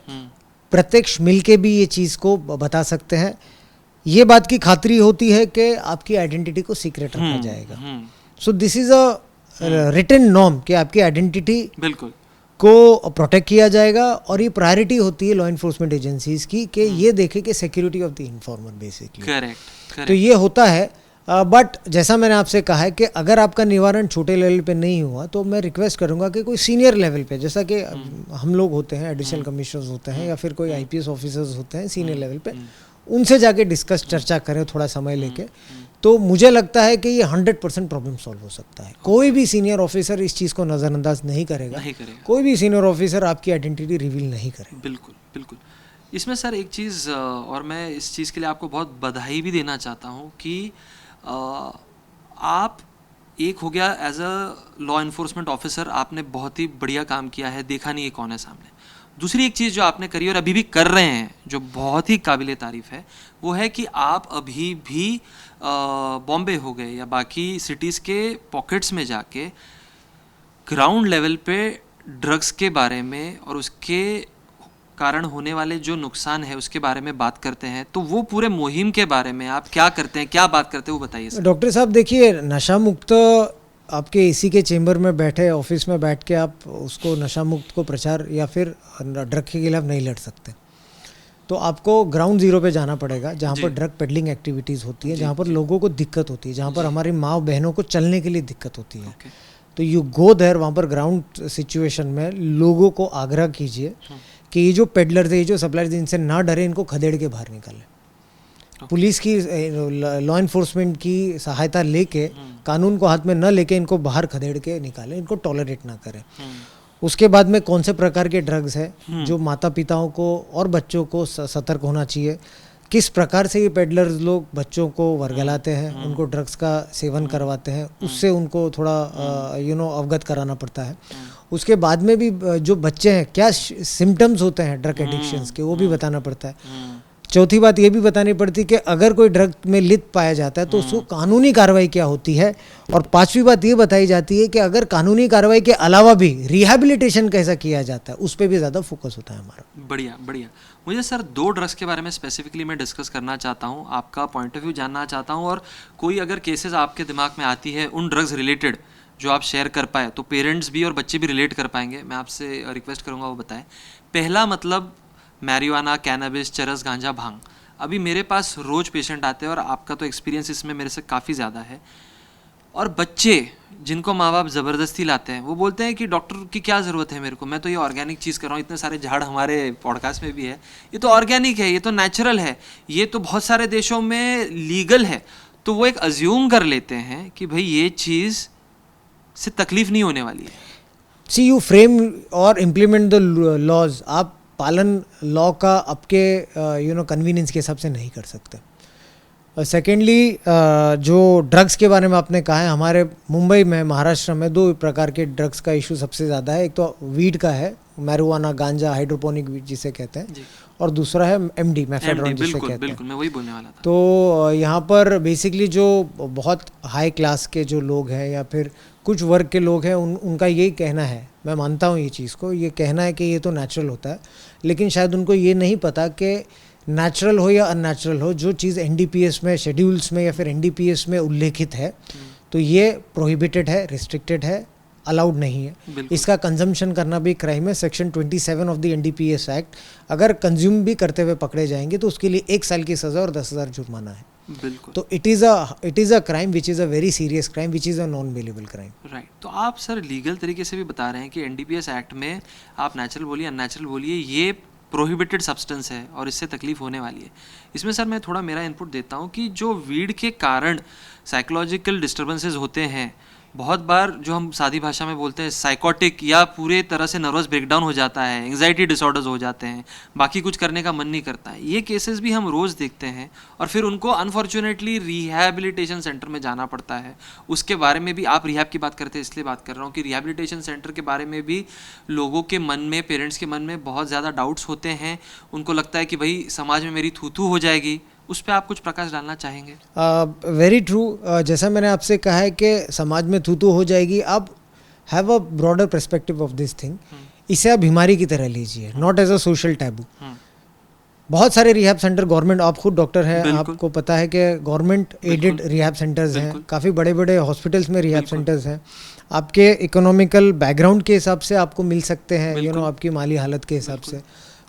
प्रत्यक्ष मिलके भी ये चीज़ को बता सकते हैं। ये बात की खातरी होती है कि आपकी आइडेंटिटी को सीक्रेट रखा जाएगा। So this is a written norm कि आपकी आइडेंटिटी बिल्कुल को प्रोटेक्ट किया जाएगा, और ये प्रायोरिटी होती है लॉ इन्फोर्समेंट एजेंसीज की कि ये देखे कि security of the informer basically. Correct. तो ये होता है। बट जैसा मैंने आपसे कहा है कि अगर आपका निवारण छोटे लेवल पे नहीं हुआ तो मैं रिक्वेस्ट करूंगा कि कोई सीनियर लेवल पे, जैसा कि हम लोग होते हैं, एडिशनल कमिश्नर्स होते हैं या फिर कोई आईपीएस ऑफिसर्स होते हैं सीनियर लेवल पे, उनसे जाके डिस्कस चर्चा करें थोड़ा समय लेके। तो मुझे लगता है कि ये 100% प्रॉब्लम सॉल्व हो सकता है। कोई भी सीनियर ऑफिसर इस चीज़ को नज़रअंदाज नहीं करेगा, कोई भी सीनियर ऑफिसर आपकी आइडेंटिटी रिवील नहीं करेगा। बिल्कुल बिल्कुल। इसमें सर एक चीज़, और मैं इस चीज़ के लिए आपको बहुत बधाई भी देना चाहता हूँ कि आप एक हो गया as a law enforcement officer, आपने बहुत ही बढ़िया काम किया है, देखा नहीं है कौन है सामने। दूसरी एक चीज़ जो आपने करी और अभी भी कर रहे हैं जो बहुत ही काबिले तारीफ़ है, वो है कि आप अभी भी बॉम्बे हो गए या बाकी सिटीज़ के पॉकेट्स में जाके ग्राउंड लेवल पे ड्रग्स के बारे में और उसके कारण होने वाले जो नुकसान है उसके बारे में बात करते हैं। तो वो पूरे मुहिम के बारे में आप क्या करते हैं, क्या बात करते हैं, वो बताइए सर। डॉक्टर साहब देखिए, नशा मुक्त आपके एसी के चेंबर में बैठे, ऑफिस में बैठ के आप उसको नशा मुक्त को प्रचार या फिर ड्रग के खिलाफ नहीं लड़ सकते। तो आपको ग्राउंड जीरो पे जाना पड़ेगा, जहाँ पर ड्रग पेडलिंग एक्टिविटीज़ होती है, जहाँ पर लोगों को दिक्कत होती है, जहाँ पर हमारी माँ बहनों को चलने के लिए दिक्कत होती है। तो यू गो देयर, वहाँ पर ग्राउंड सिचुएशन में लोगों को आग्रह कीजिए कि ये जो पेडलर्स है, ये जो सप्लायर्स, इनसे ना डरे, इनको खदेड़ के बाहर निकालें। पुलिस की, लॉ इन्फोर्समेंट की सहायता लेके, कानून को हाथ में न लेके इनको बाहर खदेड़ के निकालें, इनको टॉलरेट ना करें। उसके बाद में कौन से प्रकार के ड्रग्स है जो माता पिताओं को और बच्चों को सतर्क होना चाहिए, किस प्रकार से ये पेडलर्स लोग बच्चों को वर्गलाते हैं, उनको ड्रग्स का सेवन करवाते हैं, उससे उनको थोड़ा अवगत कराना पड़ता है। उसके बाद में भी जो बच्चे हैं क्या सिम्टम्स होते हैं ड्रग एडिक्शंस के, वो भी बताना पड़ता है। चौथी बात ये भी बतानी पड़ती है कि अगर कोई ड्रग में लिप्त पाया जाता है तो उसको कानूनी कार्रवाई क्या होती है। और पांचवी बात ये बताई जाती है कि अगर कानूनी कार्रवाई के अलावा भी रिहैबिलिटेशन कैसा किया जाता है, उस पर भी ज़्यादा फोकस होता है हमारा। बढ़िया बढ़िया। मुझे सर 2 ड्रग्स के बारे में स्पेसिफिकली मैं डिस्कस करना चाहता हूँ, आपका पॉइंट ऑफ व्यू जानना चाहता हूँ, और कोई अगर केसेस आपके दिमाग में आती है उन ड्रग्स रिलेटेड जो आप शेयर कर पाए तो पेरेंट्स भी और बच्चे भी रिलेट कर पाएंगे, मैं आपसे रिक्वेस्ट करूँगा वो बताएं। पहला मतलब मैरिजुआना, कैनबिस, चरस, गांजा, भांग। अभी मेरे पास रोज़ पेशेंट आते हैं और आपका तो एक्सपीरियंस इसमें मेरे से काफ़ी ज़्यादा है। और बच्चे जिनको माँ बाप ज़बरदस्ती लाते हैं वो बोलते हैं कि डॉक्टर की क्या ज़रूरत है मेरे को, मैं तो ये ऑर्गेनिक चीज़ कर रहा हूँ, इतने सारे झाड़ हमारे पॉडकास्ट में भी है, ये तो ऑर्गेनिक है, ये तो नेचुरल है, ये तो बहुत सारे देशों में लीगल है। तो वो एक अज्यूम कर लेते हैं कि भाई ये चीज़ से तकलीफ नहीं होने वाली है। सी यू फ्रेम और इम्प्लीमेंट द लॉज, आप पालन लॉ का आपके कन्वीनियंस के हिसाब से नहीं कर सकते। सेकेंडली जो ड्रग्स के बारे में आपने कहा है, हमारे मुंबई में, महाराष्ट्र में 2 प्रकार के ड्रग्स का इशू सबसे ज़्यादा है। एक तो वीड का है, मैरिजुआना, गांजा, हाइड्रोपोनिक वीड जिसे कहते हैं, और दूसरा है एमडी, मेफेड्रोन जिसे कहते हैं। बिल्कुल, मैं वही बोलने वाला था। तो यहाँ पर बेसिकली जो बहुत हाई क्लास के जो लोग हैं या फिर कुछ वर्ग के लोग हैं, उनका यही कहना है, मैं मानता हूँ ये चीज़ को, ये कहना है कि ये तो नेचुरल होता है, लेकिन शायद उनको ये नहीं पता कि नेचुरल हो या अननेचुरल हो, जो चीज़ एनडीपीएस में, शेड्यूल्स में या फिर एनडीपीएस में उल्लेखित है तो ये प्रोहिबिटेड है, रिस्ट्रिक्टेड है, अलाउड नहीं है। इसका कंजम्पशन करना भी क्राइम है। Section 27 of the NDPS act, अगर कंज्यूम भी करते हुए पकड़े जाएंगे तो उसके लिए 1 साल की सज़ा और 10,000 जुर्माना है। बिल्कुल। तो it is a crime which is a very serious crime which is a non bailable crime. Right. तो आप सर लीगल तरीके से भी बता रहे हैं कि एनडीपीएस एक्ट में आप नेचुरल बोलिए अननेचुरल बोलिए, ये प्रोहिबिटेड सब्सटेंस है और इससे तकलीफ होने वाली है। इसमें सर मैं थोड़ा मेरा इनपुट देता हूँ कि जो वीड के कारण साइकोलॉजिकल डिस्टर्बेंसेस होते हैं, बहुत बार जो हम सादी भाषा में बोलते हैं साइकोटिक, या पूरे तरह से नर्वस ब्रेकडाउन हो जाता है, एंग्जाइटी डिसऑर्डर्स हो जाते हैं, बाकी कुछ करने का मन नहीं करता है, ये केसेस भी हम रोज़ देखते हैं। और फिर उनको अनफॉर्चुनेटली रिहैबिलिटेशन सेंटर में जाना पड़ता है। उसके बारे में भी, आप रिहैब की बात करते हैं इसलिए बात कर रहा हूँ कि रिहैबिलिटेशन सेंटर के बारे में भी लोगों के मन में, पेरेंट्स के मन में बहुत ज़्यादा डाउट्स होते हैं। उनको लगता है कि भाई समाज में मेरी थू-थू हो जाएगी। उस पर आप कुछ प्रकाश डालना चाहेंगे? Very true. जैसा मैंने आपसे कहा है कि समाज में थू-थू हो जाएगी, आप have a broader perspective of this thing. इसे आप बीमारी की तरह लीजिए, not as a social taboo. बहुत सारे रिहैब सेंटर गवर्नमेंट, आप खुद डॉक्टर हैं, आपको पता है कि गवर्नमेंट एडेड रिहैब सेंटर्स हैं, काफ़ी बड़े बड़े हॉस्पिटल्स में रिहैब सेंटर्स हैं। आपके इकोनॉमिकल बैकग्राउंड के हिसाब से आपको मिल सकते हैं, आपकी माली हालत के हिसाब से।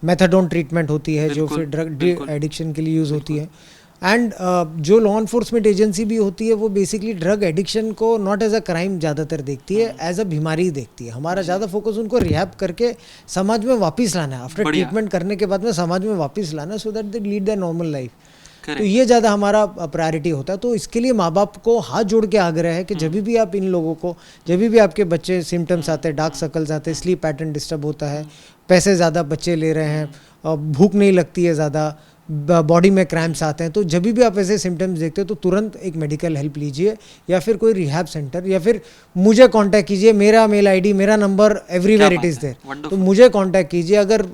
मेथाडोन ट्रीटमेंट होती है जो फिर ड्रग एडिक्शन के लिए यूज़ होती है। एंड जो लॉ इन्फोर्समेंट एजेंसी भी होती है वो बेसिकली ड्रग एडिक्शन को नॉट एज अ क्राइम ज़्यादातर देखती है, एज अ बीमारी देखती है। हमारा ज़्यादा फोकस उनको रिहैब करके समाज में वापस लाना है, आफ्टर ट्रीटमेंट करने के बाद में समाज में वापस लाना, so that they lead the normal life. तो ये ज़्यादा हमारा प्रायोरिटी होता है। तो इसके लिए माँ बाप को हाथ जोड़ के आग्रह है कि जब भी आप इन लोगों को, जब भी आपके बच्चे सिम्टम्स आते हैं, डार्क सर्कल्स आते हैं, स्लीप पैटर्न डिस्टर्ब होता है, पैसे ज़्यादा बच्चे ले रहे हैं, भूख नहीं लगती है ज़्यादा, बॉडी में क्रैम्प्स आते हैं, तो जब भी आप ऐसे सिम्टम्स देखते हो तो तुरंत एक मेडिकल हेल्प लीजिए, या फिर कोई रिहैब सेंटर, या फिर मुझे कांटेक्ट कीजिए। मेरा मेल आईडी, मेरा number everywhere it is there, तो मुझे कांटेक्ट कीजिए। अगर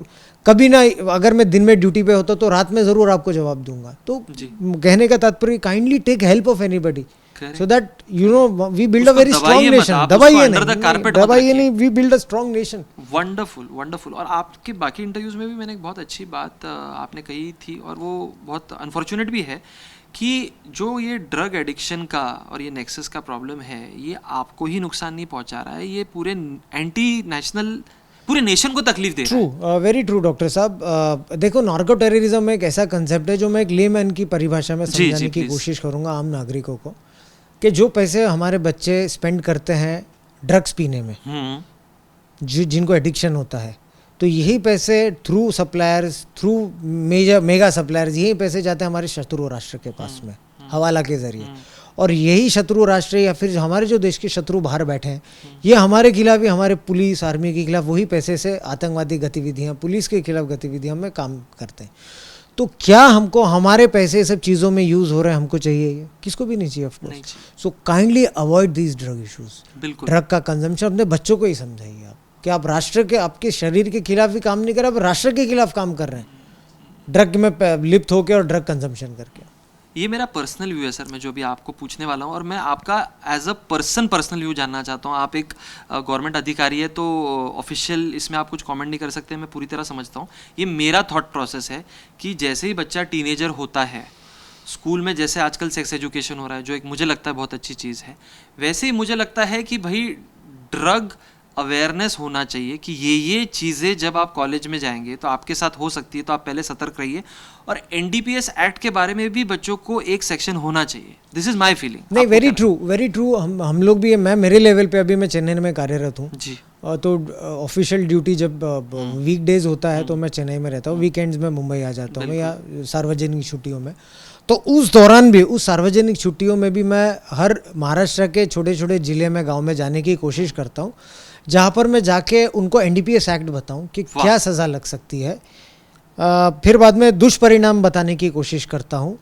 कभी ना, अगर मैं दिन में ड्यूटी पे होता तो रात में ज़रूर आपको जवाब दूंगा। तो कहने का तात्पर्य, kindly take help of anybody, so that we build a very strong nation. दबाइए नहीं, we build a strong nation. Wonderful. और आपके बाकी इंटरव्यूज में भी मैंने एक बहुत अच्छी बात आपने कही थी, और वो बहुत अनफॉर्चुनेट भी है, कि जो ये ड्रग एडिक्शन का और ये नेक्सस का प्रॉब्लम है, ये आपको ही नुकसान नहीं पहुंचा रहा है, ये पूरे पूरे नेशन को तकलीफ दे रहा है। ट्रू, वेरी ट्रू डॉक्टर साहब। देखो, नार्को टेररिज्म एक ऐसा कंसेप्ट है जो मैं एक लेमैन की परिभाषा में समझाने की कोशिश करूंगा आम नागरिकों को, कि जो पैसे हमारे बच्चे स्पेंड करते हैं ड्रग्स पीने में, जिनको एडिक्शन होता है, तो यही पैसे through suppliers, through mega suppliers, यही पैसे जाते हैं हमारे शत्रु राष्ट्र के पास में हवाला के जरिए। और यही शत्रु राष्ट्र या फिर हमारे जो देश के शत्रु बाहर बैठे हैं, ये हमारे खिलाफ ही, हमारे पुलिस आर्मी के खिलाफ वही पैसे से आतंकवादी गतिविधियाँ, पुलिस के खिलाफ गतिविधियाँ में काम करते हैं। तो क्या हमको हमारे पैसे सब चीज़ों में यूज़ हो रहे हैं, हमको चाहिए ये? किसको भी नहीं चाहिए of course. So kindly avoid these drug issues. Drug का कंजम्पशन अपने बच्चों को ही समझाइए आप, कि आप राष्ट्र के, आपके शरीर के खिलाफ भी काम नहीं कर रहे, आप राष्ट्र के खिलाफ काम कर रहे हैं ड्रग में लिप्त होकर और ड्रग कंजम्पशन करके। ये मेरा पर्सनल व्यू है सर, मैं जो भी आपको पूछने वाला हूँ, और मैं आपका एज अ पर्सनल व्यू जानना चाहता हूँ। आप एक गवर्नमेंट अधिकारी है, तो ऑफिशियल इसमें आप कुछ कमेंट नहीं कर सकते, मैं पूरी तरह समझता हूँ। ये मेरा थॉट प्रोसेस है कि जैसे ही बच्चा टीनेजर होता है, स्कूल में जैसे आजकल सेक्स एजुकेशन हो रहा है, जो एक मुझे लगता है बहुत अच्छी चीज़ है, वैसे ही मुझे लगता है कि भाई ड्रग अवेयरनेस होना चाहिए कि ये चीज़ें जब आप कॉलेज में जाएंगे तो आपके साथ हो सकती है, तो आप पहले सतर्क रहिए। और एनडीपीएस एक्ट के बारे में भी बच्चों को एक सेक्शन होना चाहिए। This is my feeling. नहीं, वेरी ट्रू। हम लोग भी, मैं मेरे लेवल पे अभी मैं चेन्नई में कार्यरत हूँ जी, तो ऑफिशियल ड्यूटी जब वीकडेज होता है तो मैं चेन्नई में रहता हूँ, वीकेंड्स में मुंबई आ जाता हूँ, या सार्वजनिक छुट्टियों में। तो उस दौरान भी, उस सार्वजनिक छुट्टियों में भी मैं हर महाराष्ट्र के छोटे छोटे ज़िले में, गाँव में जाने की कोशिश करता हूँ, जहाँ पर मैं जाके उनको एनडीपीएस एक्ट बताऊँ कि क्या सज़ा लग सकती है। फिर बाद में दुष्परिणाम बताने की कोशिश करता हूँ।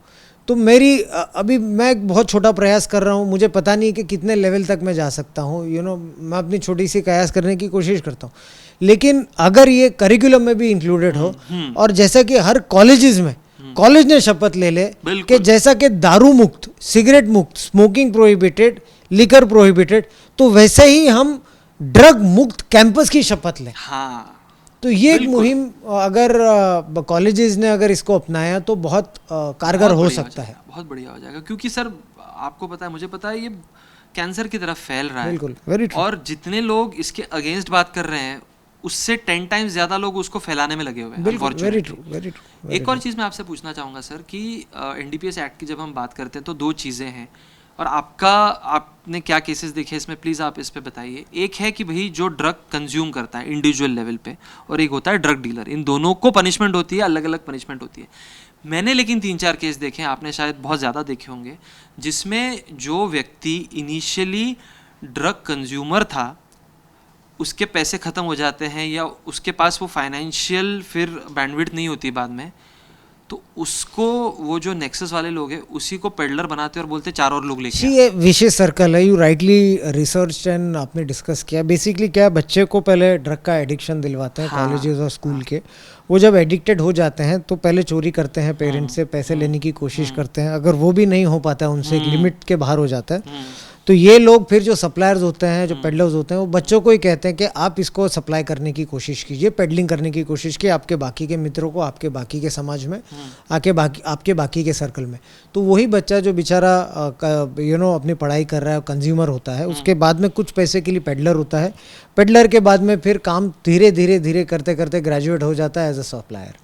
तो मेरी अभी मैं एक बहुत छोटा प्रयास कर रहा हूँ, मुझे पता नहीं कि कितने लेवल तक मैं जा सकता हूँ, मैं अपनी छोटी सी प्रयास करने की कोशिश करता हूँ। लेकिन अगर ये करिकुलम में भी इंक्लूडेड हो, और जैसा कि हर कॉलेजेस में कॉलेज ने शपथ ले ले कि जैसा कि दारू मुक्त, सिगरेट मुक्त, स्मोकिंग प्रोहिबिटेड, लिकर प्रोहिबिटेड, तो वैसे ही हम ड्रग मुक्त कैंपस की शपथ लें। हाँ, तो ये एक मुहिम अगर कॉलेजेस ने अगर इसको अपनाया तो बहुत कारगर हो सकता है, बहुत बढ़िया हो जाएगा। क्योंकि सर आपको पता है, मुझे पता है, ये कैंसर की तरफ फैल रहा है। बिल्कुल, वेरी ट्रू। और जितने लोग इसके अगेंस्ट बात कर रहे हैं, उससे 10 टाइम्स ज़्यादा लोग उसको फैलाने में लगे हुए हैं। Very true. एक और चीज़ मैं आपसे पूछना चाहूँगा सर, कि एनडीपीएस एक्ट की जब हम बात करते हैं तो 2 चीज़ें हैं, और आपने क्या केसेस देखे इसमें, प्लीज़ आप इस पे बताइए। एक है कि भाई जो ड्रग कंज्यूम करता है इंडिविजुअल लेवल पे, और एक होता है ड्रग डीलर। इन दोनों को पनिशमेंट होती है, अलग अलग पनिशमेंट होती है। मैंने लेकिन 3-4 केस देखे हैं, आपने शायद बहुत ज़्यादा देखे होंगे, जिसमें जो व्यक्ति इनिशियली ड्रग कंज्यूमर था, उसके पैसे ख़त्म हो जाते हैं, या उसके पास वो फाइनेंशियल फिर बैंडविड्थ नहीं होती बाद में, तो उसको वो जो नेक्सस वाले लोग हैं उसी को पेडलर बनाते और बोलते 4 और लोग लेके। ये विशेष सर्कल है, यू राइटली रिसर्च एंड आपने डिस्कस किया। बेसिकली क्या, बच्चे को पहले ड्रग का एडिक्शन दिलवाते हैं कॉलेजेस और स्कूल के। वो जब एडिक्टेड हो जाते हैं तो पहले चोरी करते हैं, पेरेंट्स से पैसे लेने की कोशिश करते हैं। अगर वो भी नहीं हो पाता है उनसे, एक लिमिट के बाहर हो जाता है, तो ये लोग फिर जो सप्लायर्स होते हैं, जो पेडलर्स होते हैं, वो बच्चों को ही कहते हैं कि आप इसको सप्लाई करने की कोशिश कीजिए, पेडलिंग करने की कोशिश कीजिए आपके बाकी के मित्रों को, आपके बाकी के समाज में, आपके बाकी के सर्कल में। तो वही बच्चा जो बेचारा अपनी पढ़ाई कर रहा है, कंज्यूमर होता है, उसके बाद में कुछ पैसे के लिए पेडलर होता है, पेडलर के बाद में फिर काम धीरे धीरे धीरे करते करते ग्रेजुएट हो जाता है एज अ सप्लायर।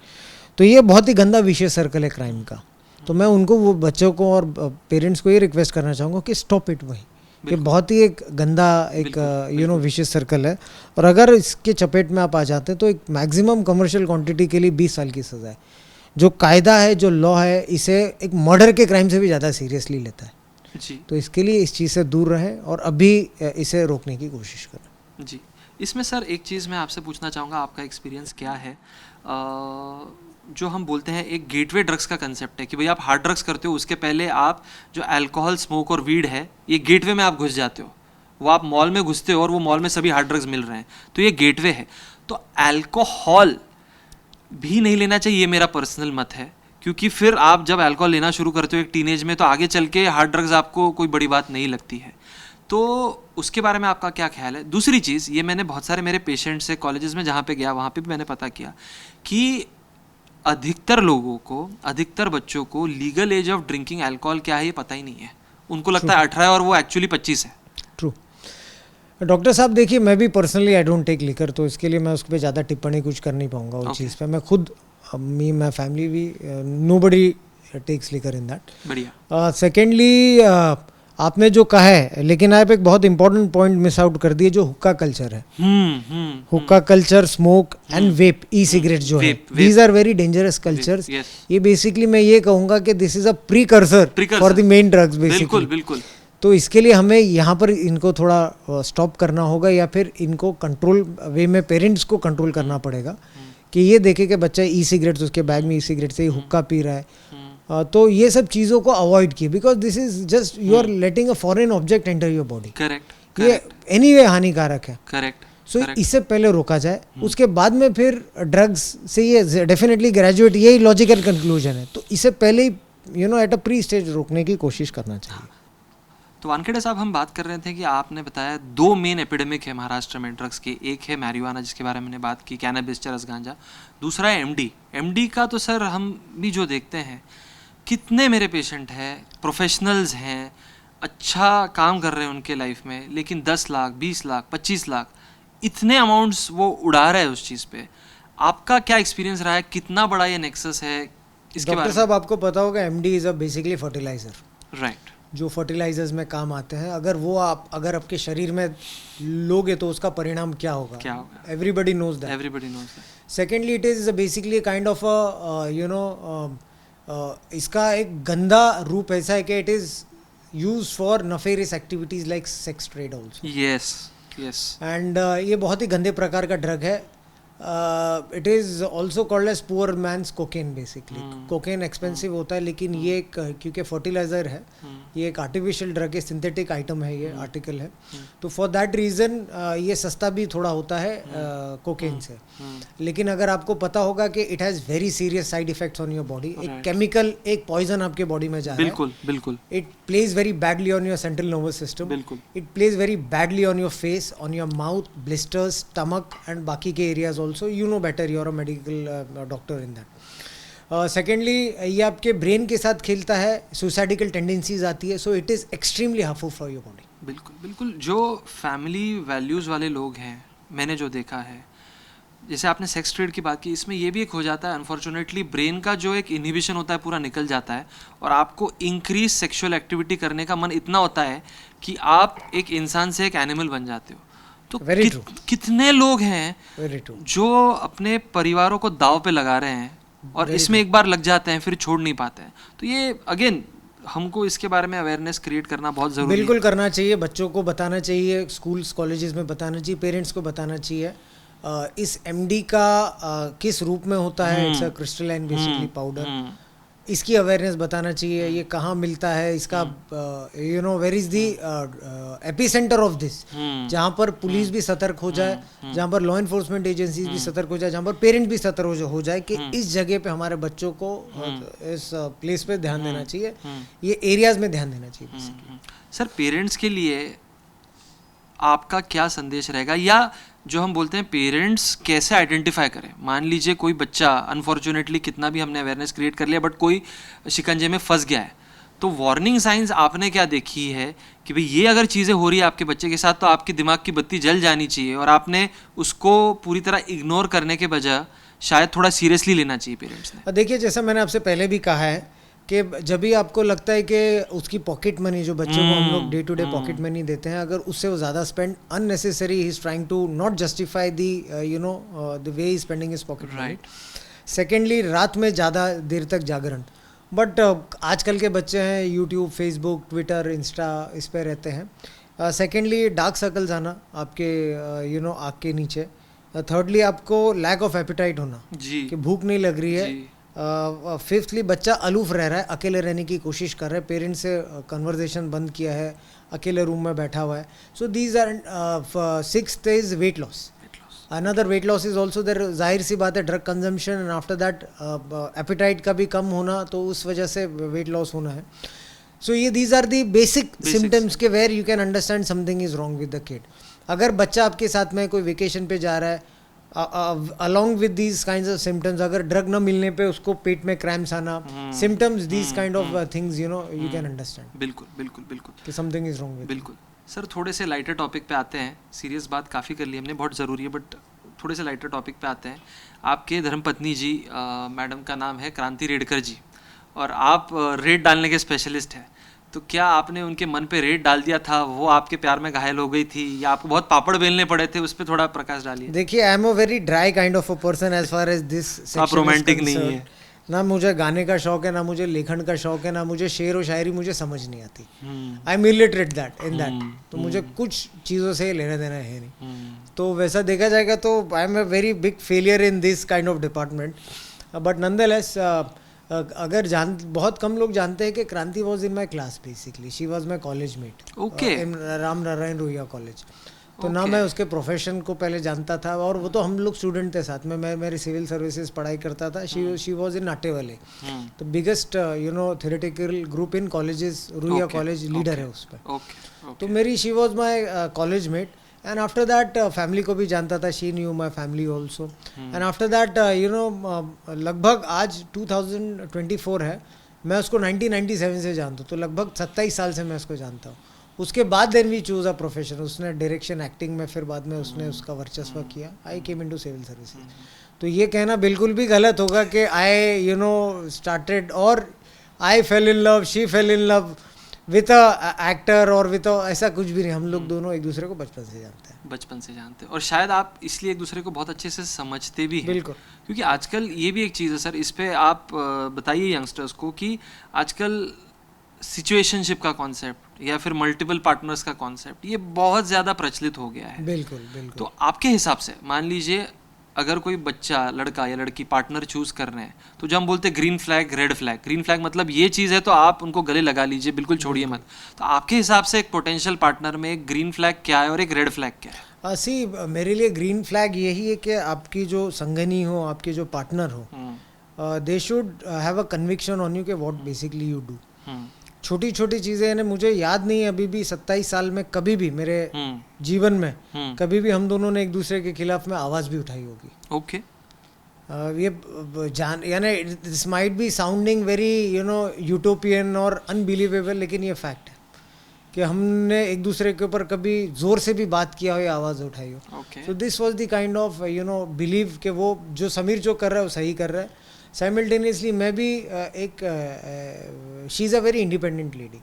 तो ये बहुत ही गंदा विशेष सर्कल है क्राइम का। तो मैं उनको, वो बच्चों को और पेरेंट्स को ये रिक्वेस्ट करना चाहूँगा कि स्टॉप इट। वही ये बहुत ही एक गंदा एक विशेष सर्कल है, और अगर इसके चपेट में आप आ जाते हैं तो एक मैक्सिमम कमर्शियल क्वांटिटी के लिए 20 साल की सज़ा है। जो कायदा है, जो लॉ है, इसे एक मर्डर के क्राइम से भी ज़्यादा सीरियसली लेता है जी। तो इसके लिए इस चीज़ से दूर रहें और अभी इसे रोकने की कोशिश करें जी। इसमें सर एक चीज़ मैं आपसे पूछना चाहूँगा, आपका एक्सपीरियंस क्या है? जो हम बोलते हैं एक गेटवे ड्रग्स का कंसेप्ट है कि भाई आप हार्ड ड्रग्स करते हो, उसके पहले आप जो अल्कोहल, स्मोक और वीड है, ये गेटवे में आप घुस जाते हो। वो आप मॉल में घुसते हो और वो मॉल में सभी हार्ड ड्रग्स मिल रहे हैं, तो ये गेटवे है। तो अल्कोहल भी नहीं लेना चाहिए, ये मेरा पर्सनल मत है, क्योंकि फिर आप जब अल्कोहल लेना शुरू करते हो एक टीनेज में, तो आगे चल के हार्ड ड्रग्स आपको कोई बड़ी बात नहीं लगती है। तो उसके बारे में आपका क्या ख्याल है? दूसरी चीज़, ये मैंने बहुत सारे मेरे पेशेंट से कॉलेजेस में जहाँ पे गया वहाँ पे भी मैंने पता किया कि अधिकतर लोगों को, अधिकतर बच्चों को legal age of drinking alcohol क्या है ये पता ही नहीं है। उनको लगता है 18 है और वो एक्चुअली 25 है। ट्रू। डॉक्टर साहब देखिए, मैं भी personally I don't take liquor, तो इसके लिए मैं उस पर ज़्यादा टिप्पणी कुछ कर नहीं पाऊंगा उस चीज़ पे। मैं खुद, माई फैमिली भी, nobody takes liquor in that. बढ़िया। सेकेंडली, आपने जो कहा है, लेकिन आप एक बहुत इंपॉर्टेंट पॉइंट मिस आउट कर दिए, जो हुक्का कल्चर है। हुक्का culture, smoke and vape, e cigarette जो है, these are very dangerous cultures. ये बेसिकली मैं ये कहूंगा कि this is a precursor for the main drugs basically. बिल्कुल। तो इसके लिए हमें यहाँ पर इनको थोड़ा स्टॉप करना होगा, या फिर इनको कंट्रोल वे में पेरेंट्स को कंट्रोल करना पड़ेगा कि ये देखे कि बच्चा ई सिगरेट्स, उसके बैग में ई सिगरेट से ही हुक्का पी रहा है। तो ये सब चीज़ों को अवॉइड किए, because this is just you are letting a foreign object enter your body. Correct. ये एनीवे हानिकारक है। करेक्ट। सो इससे पहले रोका जाए, उसके बाद में फिर ड्रग्स से ये डेफिनेटली ग्रेजुएट, यही लॉजिकल कंक्लूजन है। तो इससे पहले ही एट अ प्री स्टेज रोकने की कोशिश करना चाहिए। तो वानखेड़े साहब, हम बात कर रहे थे कि आपने बताया 2 मेन एपिडेमिक है महाराष्ट्र में ड्रग्स की। एक है मैरिजुआना, जिसके बारे में मैंने बात की, कैनबिस, चरस गांजा। दूसरा है एमडी। एमडी का तो सर हम भी जो देखते हैं, कितने मेरे पेशेंट हैं, प्रोफेशनल्स हैं, अच्छा काम कर रहे हैं उनके लाइफ में, लेकिन 10 लाख, 20 लाख, 25 लाख, इतने अमाउंट्स वो उड़ा रहे हैं उस चीज़ पे। आपका क्या एक्सपीरियंस रहा है? कितना बड़ा ये नेक्सस है इसके बारे में? डॉक्टर साहब, आपको पता होगा MD is a basically fertiliser. Right. जो फर्टिलाइजर्स में काम आते हैं, अगर आपके शरीर में लोगे तो उसका परिणाम क्या होगा? Everybody knows that. Secondly, it is basically kind of इसका एक गंदा रूप ऐसा है कि it is use for nefarious activities like sex trade also. Yes. And ये बहुत ही गंदे प्रकार का ड्रग है। It is also called as poor man's cocaine. Basically cocaine expensive होता है, लेकिन ये एक, क्योंकि फर्टिलाइजर है, ये एक आर्टिफिशियल ड्रग है, सिंथेटिक आइटम है, ये आर्टिकल है, तो फॉर दैट रीज़न ये सस्ता भी थोड़ा होता है कोकेन से। लेकिन अगर आपको पता होगा कि it has very serious side effects on your body. एक केमिकल, एक पॉइजन आपके बॉडी में जा रहा है। बिल्कुल। It plays very badly on your central nervous system. It plays very badly on your face, on your mouth, blisters, stomach and बाकी के areas also. You know better, you are a medical doctor in that. Secondly, ये आपके brain के साथ खेलता है, suicidal tendencies आती है, so it is extremely harmful for your body. बिल्कुल। जो फैमिली वैल्यूज़ वाले लोग हैं, मैंने जो देखा है, जैसे आपने सेक्स ट्रेड की बात की, इसमें ये भी एक हो जाता है, अनफॉर्चुनेटली ब्रेन का जो एक इनहिबिशन होता है पूरा निकल जाता है, और आपको इंक्रीज सेक्सुअल एक्टिविटी करने का मन इतना होता है कि आप एक इंसान से एक एनिमल बन जाते हो। तो कितने लोग हैं जो अपने परिवारों को दाव पे लगा रहे हैं और इसमें एक बार लग जाते हैं, फिर छोड़ नहीं पाते हैं। तो ये अगेन हमको इसके बारे में अवेयरनेस क्रिएट करना बहुत ज़रूरी है। बिल्कुल करना चाहिए, बच्चों को बताना चाहिए, स्कूल्स कॉलेजेस में बताना चाहिए, पेरेंट्स को बताना चाहिए। इस एमडी का किस रूप में होता है? It's a crystalline basically powder. इसकी अवेयरनेस बताना चाहिए, ये कहाँ मिलता है, इसका you know where is the epicentre of this, जहाँ पर पुलिस भी सतर्क हो जाए, जहाँ पर लॉ इन्फोर्समेंट एजेंसीज भी सतर्क हो जाए, जहाँ पर पेरेंट भी सतर्क हो जाए कि इस जगह पे हमारे बच्चों को इस प्लेस पे ध्यान देना चाहिए, ये एरियाज में ध्यान देना चाहिए। सर पेरेंट्स के लिए आपका क्या संदेश रहेगा, या जो हम बोलते हैं पेरेंट्स कैसे आइडेंटिफाई करें? मान लीजिए कोई बच्चा अनफॉर्चुनेटली कितना भी हमने अवेयरनेस क्रिएट कर लिया बट कोई शिकंजे में फंस गया है, तो वार्निंग साइंस आपने क्या देखी है कि भाई ये अगर चीज़ें हो रही है आपके बच्चे के साथ तो आपके दिमाग की बत्ती जल जानी चाहिए और आपने उसको पूरी तरह इग्नोर करने के बजाय शायद थोड़ा सीरियसली लेना चाहिए पेरेंट्स ने? देखिए, जैसा मैंने आपसे पहले भी कहा है कि जब भी आपको लगता है कि उसकी पॉकेट मनी, जो बच्चे को हम लोग day to day pocket money देते हैं, अगर उससे वो ज़्यादा spend unnecessary, he is trying to not justify the you know the way he spending his pocket money. Secondly, रात में ज़्यादा देर तक जागरण, बट आजकल के बच्चे हैं यूट्यूब, फेसबुक, ट्विटर, इंस्टा, इस पर रहते हैं। सेकेंडली, डार्क सर्कल्स आना आपके यू नो आँख के नीचे। थर्डली, आपको लैक ऑफ एपिटाइट होना कि भूख नहीं लग रही है। फिफ्थली, बच्चा अलूफ रह रहा है, अकेले रहने की कोशिश कर रहा है, पेरेंट्स से कन्वर्सेशन बंद किया है, अकेले रूम में बैठा हुआ है। So these are. Sixth is weight loss. Another weight loss is also there. जाहिर सी बात है, drug consumption and after that appetite का भी कम होना, तो उस वजह से वेट लॉस होना है। सो ये these are the basic symptoms के where you can understand something is wrong with the kid. अगर बच्चा आपके साथ में कोई वेकेशन पे जा रहा है, along with these kinds of symptoms, अगर ड्रग न मिलने पे उसको पेट में क्रैम्प्स आना, symptoms, these kind of things, you know, you can understand। बिल्कुल बिल्कुल बिल्कुल कि something is wrong with। बिल्कुल। सर थोड़े से लाइटर टॉपिक पे आते हैं, सीरियस बात काफ़ी कर ली हमने, बहुत ज़रूरी है, बट थोड़े से लाइटर टॉपिक पे आते हैं। आपके धर्मपत्नी जी, मैडम का नाम है क्रांति रेडकर जी, और आप रेड डालने के स्पेशलिस्ट हैं, तो क्या आपने उनके मन पे रेड डाल दिया था, वो आपके प्यार में घायल हो गई थी, या आपको बहुत पापड़ बेलने पड़े थे? उस पर थोड़ा प्रकाश डालिए। देखिए, I am a very dry kind of a person as far as this. आप रोमांटिक नहीं है ना, मुझे गाने का शौक है, ना मुझे लेखन का शौक है, ना मुझे शेर और शायरी मुझे समझ नहीं आती। I am illiterate that in that. तो मुझे कुछ चीज़ों से लेना देना है नहीं। तो वैसा देखा जाएगा तो I am a very big failure in this kind of department. But nonetheless, अगर बहुत कम लोग जानते हैं कि Kranti was in my class. Basically she was my college mate in Ram Narayan Rohiya college. तो ना मैं उसके प्रोफेशन को पहले जानता था, और वो तो हम लोग स्टूडेंट थे साथ में, मैं मेरी सिविल सर्विसेज पढ़ाई करता था। शी वॉज इन नाटे वाले, तो biggest you know theoretical group in colleges, Rohia college leader है उस पर। तो मेरी she was my college met, and after that family को भी जानता था, she knew my family also. And after that you know लगभग आज 2024 है, मैं उसको 1997 से जानता हूँ, तो लगभग 27 साल से मैं उसको जानता हूँ। उसके बाद then we choose a profession. उसने डायरेक्शन एक्टिंग में, फिर बाद में उसने उसका वर्चस्व किया। I came into civil services. तो ये कहना बिल्कुल भी गलत होगा कि आई यू नो स्टार्टेड और I fell in love, she fell in love with a actor और विथ ऐसा कुछ भी नहीं। हम लोग दोनों एक दूसरे को बचपन से जानते हैं। बचपन से जानते हैं, और शायद आप इसलिए एक दूसरे को बहुत अच्छे से समझते भी हैं। बिल्कुल, क्योंकि आजकल ये भी एक चीज़ है सर, इस पे आप बताइए यंगस्टर्स को कि आजकल सिचुएशनशिप का कॉन्सेप्ट या फिर मल्टीपल पार्टनर्स का कॉन्सेप्ट ये बहुत ज़्यादा प्रचलित हो गया है। बिल्कुल बिल्कुल। तो आपके हिसाब से मान लीजिए अगर कोई बच्चा, लड़का या लड़की पार्टनर चूज कर रहे हैं, तो जो हम बोलते हैं green flag, red flag, green flag मतलब ये चीज़ है तो आप उनको गले लगा लीजिए, बिल्कुल छोड़िए मत। तो आपके हिसाब से एक पोटेंशियल पार्टनर में एक ग्रीन फ्लैग क्या है और एक रेड फ्लैग क्या है? सी, मेरे लिए ग्रीन फ्लैग यही है कि आपकी जो संगनी हो, आपके जो पार्टनर हो, they should have a conviction on you के व्हाट बेसिकली यू डू। छोटी छोटी चीज़ें ने मुझे याद नहीं है अभी भी 27 साल में कभी भी मेरे जीवन में कभी भी हम दोनों ने एक दूसरे के खिलाफ में आवाज़ भी उठाई होगी। ओके। ये जान यानी this might be sounding very you know utopian और अनबिलीवेबल, लेकिन ये फैक्ट है कि हमने एक दूसरे के ऊपर कभी जोर से भी बात किया हो या आवाज़ उठाई हो। So this was the kind of you know believe कि वो जो समीर जो कर रहा है वो सही कर रहा है। साइमल्टेनियसली मैं भी she is a very independent lady,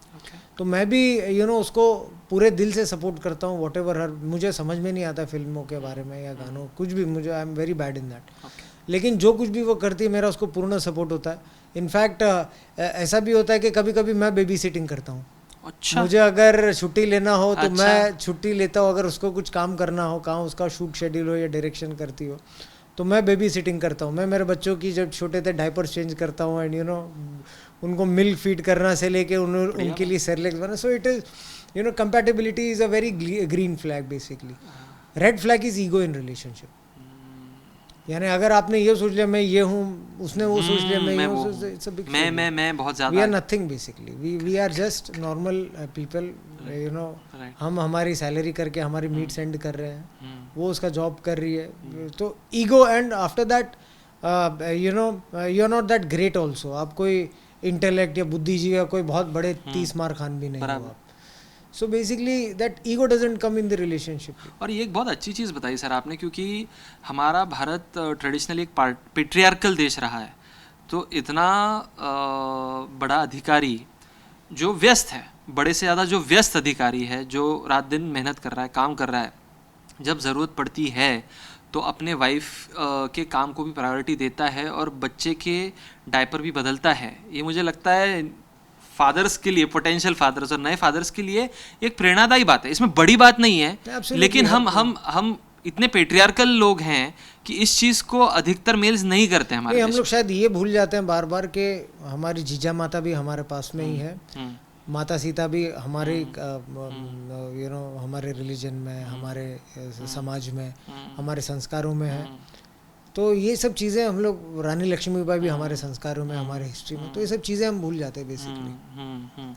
तो मैं भी यू नो उसको पूरे दिल से सपोर्ट करता हूँ। वॉट एवर हर, मुझे समझ में नहीं आता फिल्मों के बारे में या गानों कुछ भी, मुझे I am very bad in that. लेकिन जो कुछ भी वो करती है मेरा उसको पूर्ण सपोर्ट होता है। इनफैक्ट ऐसा भी होता है कि कभी कभी मैं बेबी सिटिंग करता हूँ। अच्छा। मुझे अगर छुट्टी लेना हो तो मैं छुट्टी लेता हूँ, अगर उसको कुछ काम करना हो, कहाँ उसका शूट शेड्यूल हो या डायरेक्शन करती हो, तो मैं बेबी सिटिंग करता हूँ, मैं मेरे बच्चों की जब छोटे थे डायपर्स चेंज करता हूँ, एंड उनको मिल्क फीड करना से लेके उनके लिए सेरेलैक्स बना. So it is compatibility is a very green flag basically. Red flag is ego in relationship. यानी अगर आपने ये सोच लिया मैं ये हूँ, उसने वो सोच लिया मैं ये हूँ, इट्स अ बिग मैं बहुत ज्यादा. We are nothing basically. We are just normal people. हम हमारी सैलरी करके हमारी मीट सेंड कर रहे हैं, वो उसका जॉब कर रही है. तो ego, and after that you are not that great also. आप कोई इंटेलेक्ट या बुद्धिजीवी या कोई बहुत बड़े 30 मार खान भी नहीं हो आप. So basically that ego doesn't come in the relationship. और ये एक बहुत अच्छी चीज़ बताई सर आपने, क्योंकि हमारा भारत ट्रेडिशनली एक पेट्रियार्कल देश रहा है. तो इतना बड़ा अधिकारी जो व्यस्त है, बड़े से ज़्यादा जो व्यस्त अधिकारी है, जो रात दिन मेहनत कर रहा है, काम कर रहा है, जब ज़रूरत पड़ती है तो अपने वाइफ के काम को भी प्रायोरिटी देता है और बच्चे के डायपर भी बदलता है. ये मुझे लगता है फादर्स के लिए, पोटेंशियल फादर्स और नए फादर्स के लिए एक प्रेरणादायी बात है. इसमें बड़ी बात नहीं है, लेकिन हम इतने पेट्रियार्कल लोग हैं कि इस चीज़ को अधिकतर मेल्स नहीं करते हैं हमारे. हम लोग शायद ये भूल जाते हैं बार बार कि हमारी जीजा माता भी हमारे पास में ही है, माता सीता भी हमारे हमारे रिलीजन में, हमारे समाज में, हमारे संस्कारों में है. तो ये सब चीज़ें हम लोग, रानी लक्ष्मीबाई भी हमारे संस्कारों में, हमारे हिस्ट्री में, तो ये सब चीज़ें हम भूल जाते हैं बेसिकली.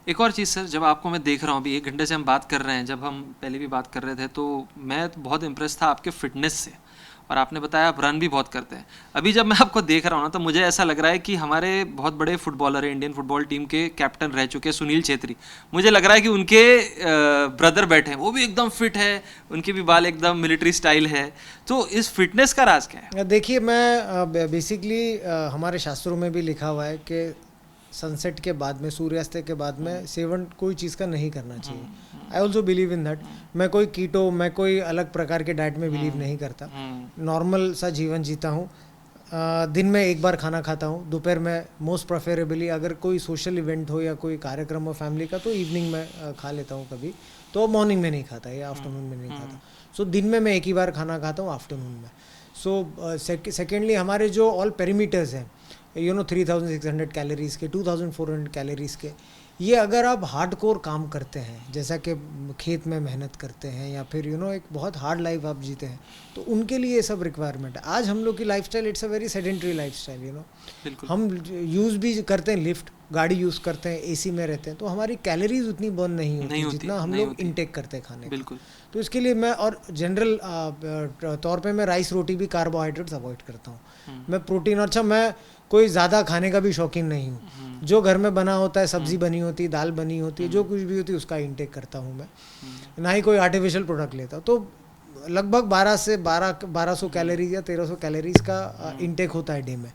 एक और चीज़ सर, जब आपको मैं देख रहा हूँ, अभी 1 घंटे से हम बात कर रहे हैं, जब हम पहले भी बात कर रहे थे तो मैं बहुत इम्प्रेस था आपके फिटनेस से, और आपने बताया आप रन भी बहुत करते हैं. अभी जब मैं आपको देख रहा हूँ ना, तो मुझे ऐसा लग रहा है कि हमारे बहुत बड़े फुटबॉलर हैं, इंडियन फुटबॉल टीम के कैप्टन रह चुके हैं सुनील छेत्री. मुझे लग रहा है कि उनके ब्रदर बैठे हैं, वो भी एकदम फिट है, उनके भी बाल एकदम मिलिट्री स्टाइल है. तो इस फिटनेस का राज क्या है? देखिए, मैं बेसिकली हमारे शास्त्रों में भी लिखा हुआ है कि सनसेट के बाद में, सूर्यास्त के बाद में सेवन कोई चीज़ का नहीं करना चाहिए. I also believe in that. मैं कोई कीटो, मैं कोई अलग प्रकार के डाइट में बिलीव नहीं करता. नॉर्मल सा जीवन जीता हूँ. दिन में एक बार खाना खाता हूँ, दोपहर में मोस्ट प्रेफरेबली अगर कोई सोशल इवेंट हो या कोई कार्यक्रम हो फैमिली का, तो इवनिंग में खा लेता हूँ कभी. तो मॉर्निंग में नहीं खाता या आफ्टरनून में नहीं खाता. सो दिन में मैं एक ही बार खाना खाता हूँ, आफ्टरनून में. सो सेकेंडली हमारे जो ऑल पेरीमीटर्स हैं, 3600 कैलोरीज के, 2400 कैलोरीज के, ये अगर आप हार्डकोर काम करते हैं, जैसा कि खेत में मेहनत करते हैं या फिर एक बहुत हार्ड लाइफ आप जीते हैं, तो उनके लिए ये सब रिक्वायरमेंट है. आज हम लोग की lifestyle it's a very sedentary lifestyle. हम यूज़ भी करते हैं लिफ्ट, गाड़ी यूज़ करते हैं, एसी में रहते हैं, तो हमारी कैलोरीज उतनी बर्न नहीं होती जितना हम लोग इनटेक करते हैं खाने. बिल्कुल. तो इसके लिए मैं, और जनरल तौर पे मैं राइस रोटी भी, कार्बोहाइड्रेट्स अवॉइड करता हूँ. मैं प्रोटीन, अच्छा मैं कोई ज़्यादा खाने का भी शौकीन नहीं हूँ. जो घर में बना होता है, सब्जी बनी होती है, दाल बनी होती है, जो कुछ भी होती है उसका इंटेक करता हूँ मैं. ना ही कोई आर्टिफिशियल प्रोडक्ट लेता. तो लगभग 1200 कैलोरीज या 1300 कैलोरीज का इंटेक होता है डे में.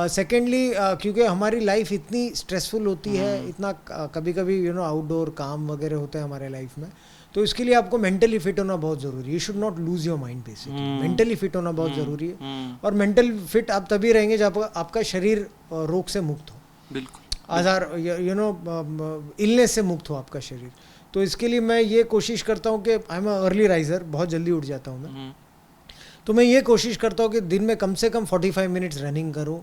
सेकेंडली क्योंकि हमारी लाइफ इतनी स्ट्रेसफुल होती है, इतना कभी कभी आउटडोर काम वगैरह होता है हमारे लाइफ में, तो इसके लिए आपको मेंटली फिट होना बहुत ज़रूरी है. You should not lose your mind basically. Mentally fit होना बहुत ज़रूरी है. और मेंटल फिट आप तभी रहेंगे जब आपका शरीर रोग से मुक्त हो. बिल्कुल. आजार इलनेस से मुक्त हो आपका शरीर. तो इसके लिए मैं ये कोशिश करता हूँ कि आई एम अर्ली राइजर, बहुत जल्दी उठ जाता हूँ मैं. तो मैं ये कोशिश करता हूँ कि दिन में कम से कम 45 मिनट्स रनिंग करूँ,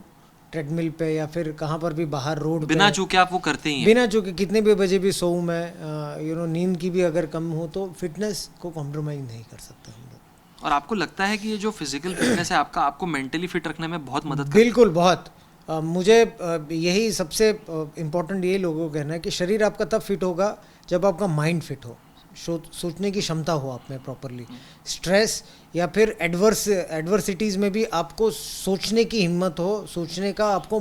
ट्रेडमिल पे या फिर कहाँ पर भी बाहर रोड बिना चूके आप वो करते ही हैं. बिना चूके कितने भी बजे भी सोऊं मैं. नींद की भी अगर कम हो तो फिटनेस को कॉम्प्रोमाइज़ नहीं कर सकते हम लोग. और आपको लगता है कि ये जो फिजिकल फिटनेस है आपका, आपको मेंटली फिट रखने में बहुत मदद करता है? बिल्कुल, बहुत. मुझे यही सबसे इम्पोर्टेंट ये लोगों को कहना है कि शरीर आपका तब फिट होगा जब आपका माइंड फिट हो, सोचने की क्षमता हो आप में प्रॉपरली. स्ट्रेस या फिर एडवर्सिटीज़ में भी आपको सोचने की हिम्मत हो, सोचने का आपको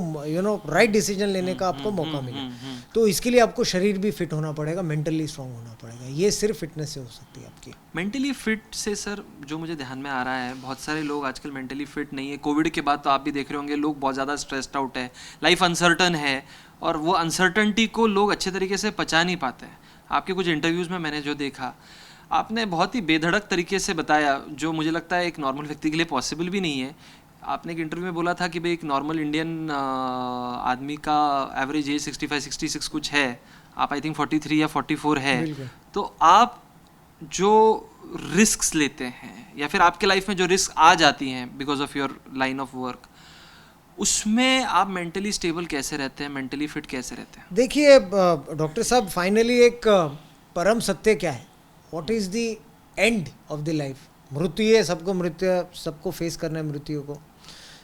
राइट डिसीजन लेने का आपको मौका मिले. तो इसके लिए आपको शरीर भी फिट होना पड़ेगा, मेंटली स्ट्रांग होना पड़ेगा. ये सिर्फ फिटनेस से हो सकती है आपकी. मेंटली फिट से सर जो मुझे ध्यान में आ रहा है, बहुत सारे लोग आजकल मेंटली फिट नहीं है. कोविड के बाद तो आप भी देख रहे होंगे, लोग बहुत ज़्यादा स्ट्रेस्ड आउट है, लाइफ अनसर्टन है, और वो अनसर्टनिटी को लोग अच्छे तरीके से पचा नहीं पाते हैं. आपके कुछ इंटरव्यूज़ में मैंने जो देखा, आपने बहुत ही बेधड़क तरीके से बताया, जो मुझे लगता है एक नॉर्मल व्यक्ति के लिए पॉसिबल भी नहीं है. आपने एक इंटरव्यू में बोला था कि भाई एक नॉर्मल इंडियन आदमी का एवरेज एज 65-66 कुछ है, आप आई थिंक 43 या 44 है. तो आप जो रिस्क्स लेते हैं या फिर आपके लाइफ में जो रिस्क आ जाती हैं because of your line of work, उसमें आप मेंटली स्टेबल कैसे रहते हैं, मेंटली फिट कैसे रहते हैं? देखिए डॉक्टर साहब, फाइनली एक परम सत्य क्या है, what is the end of the life? मृत्यु है, सबको मृत्यु, सबको फेस करना है मृत्यु को,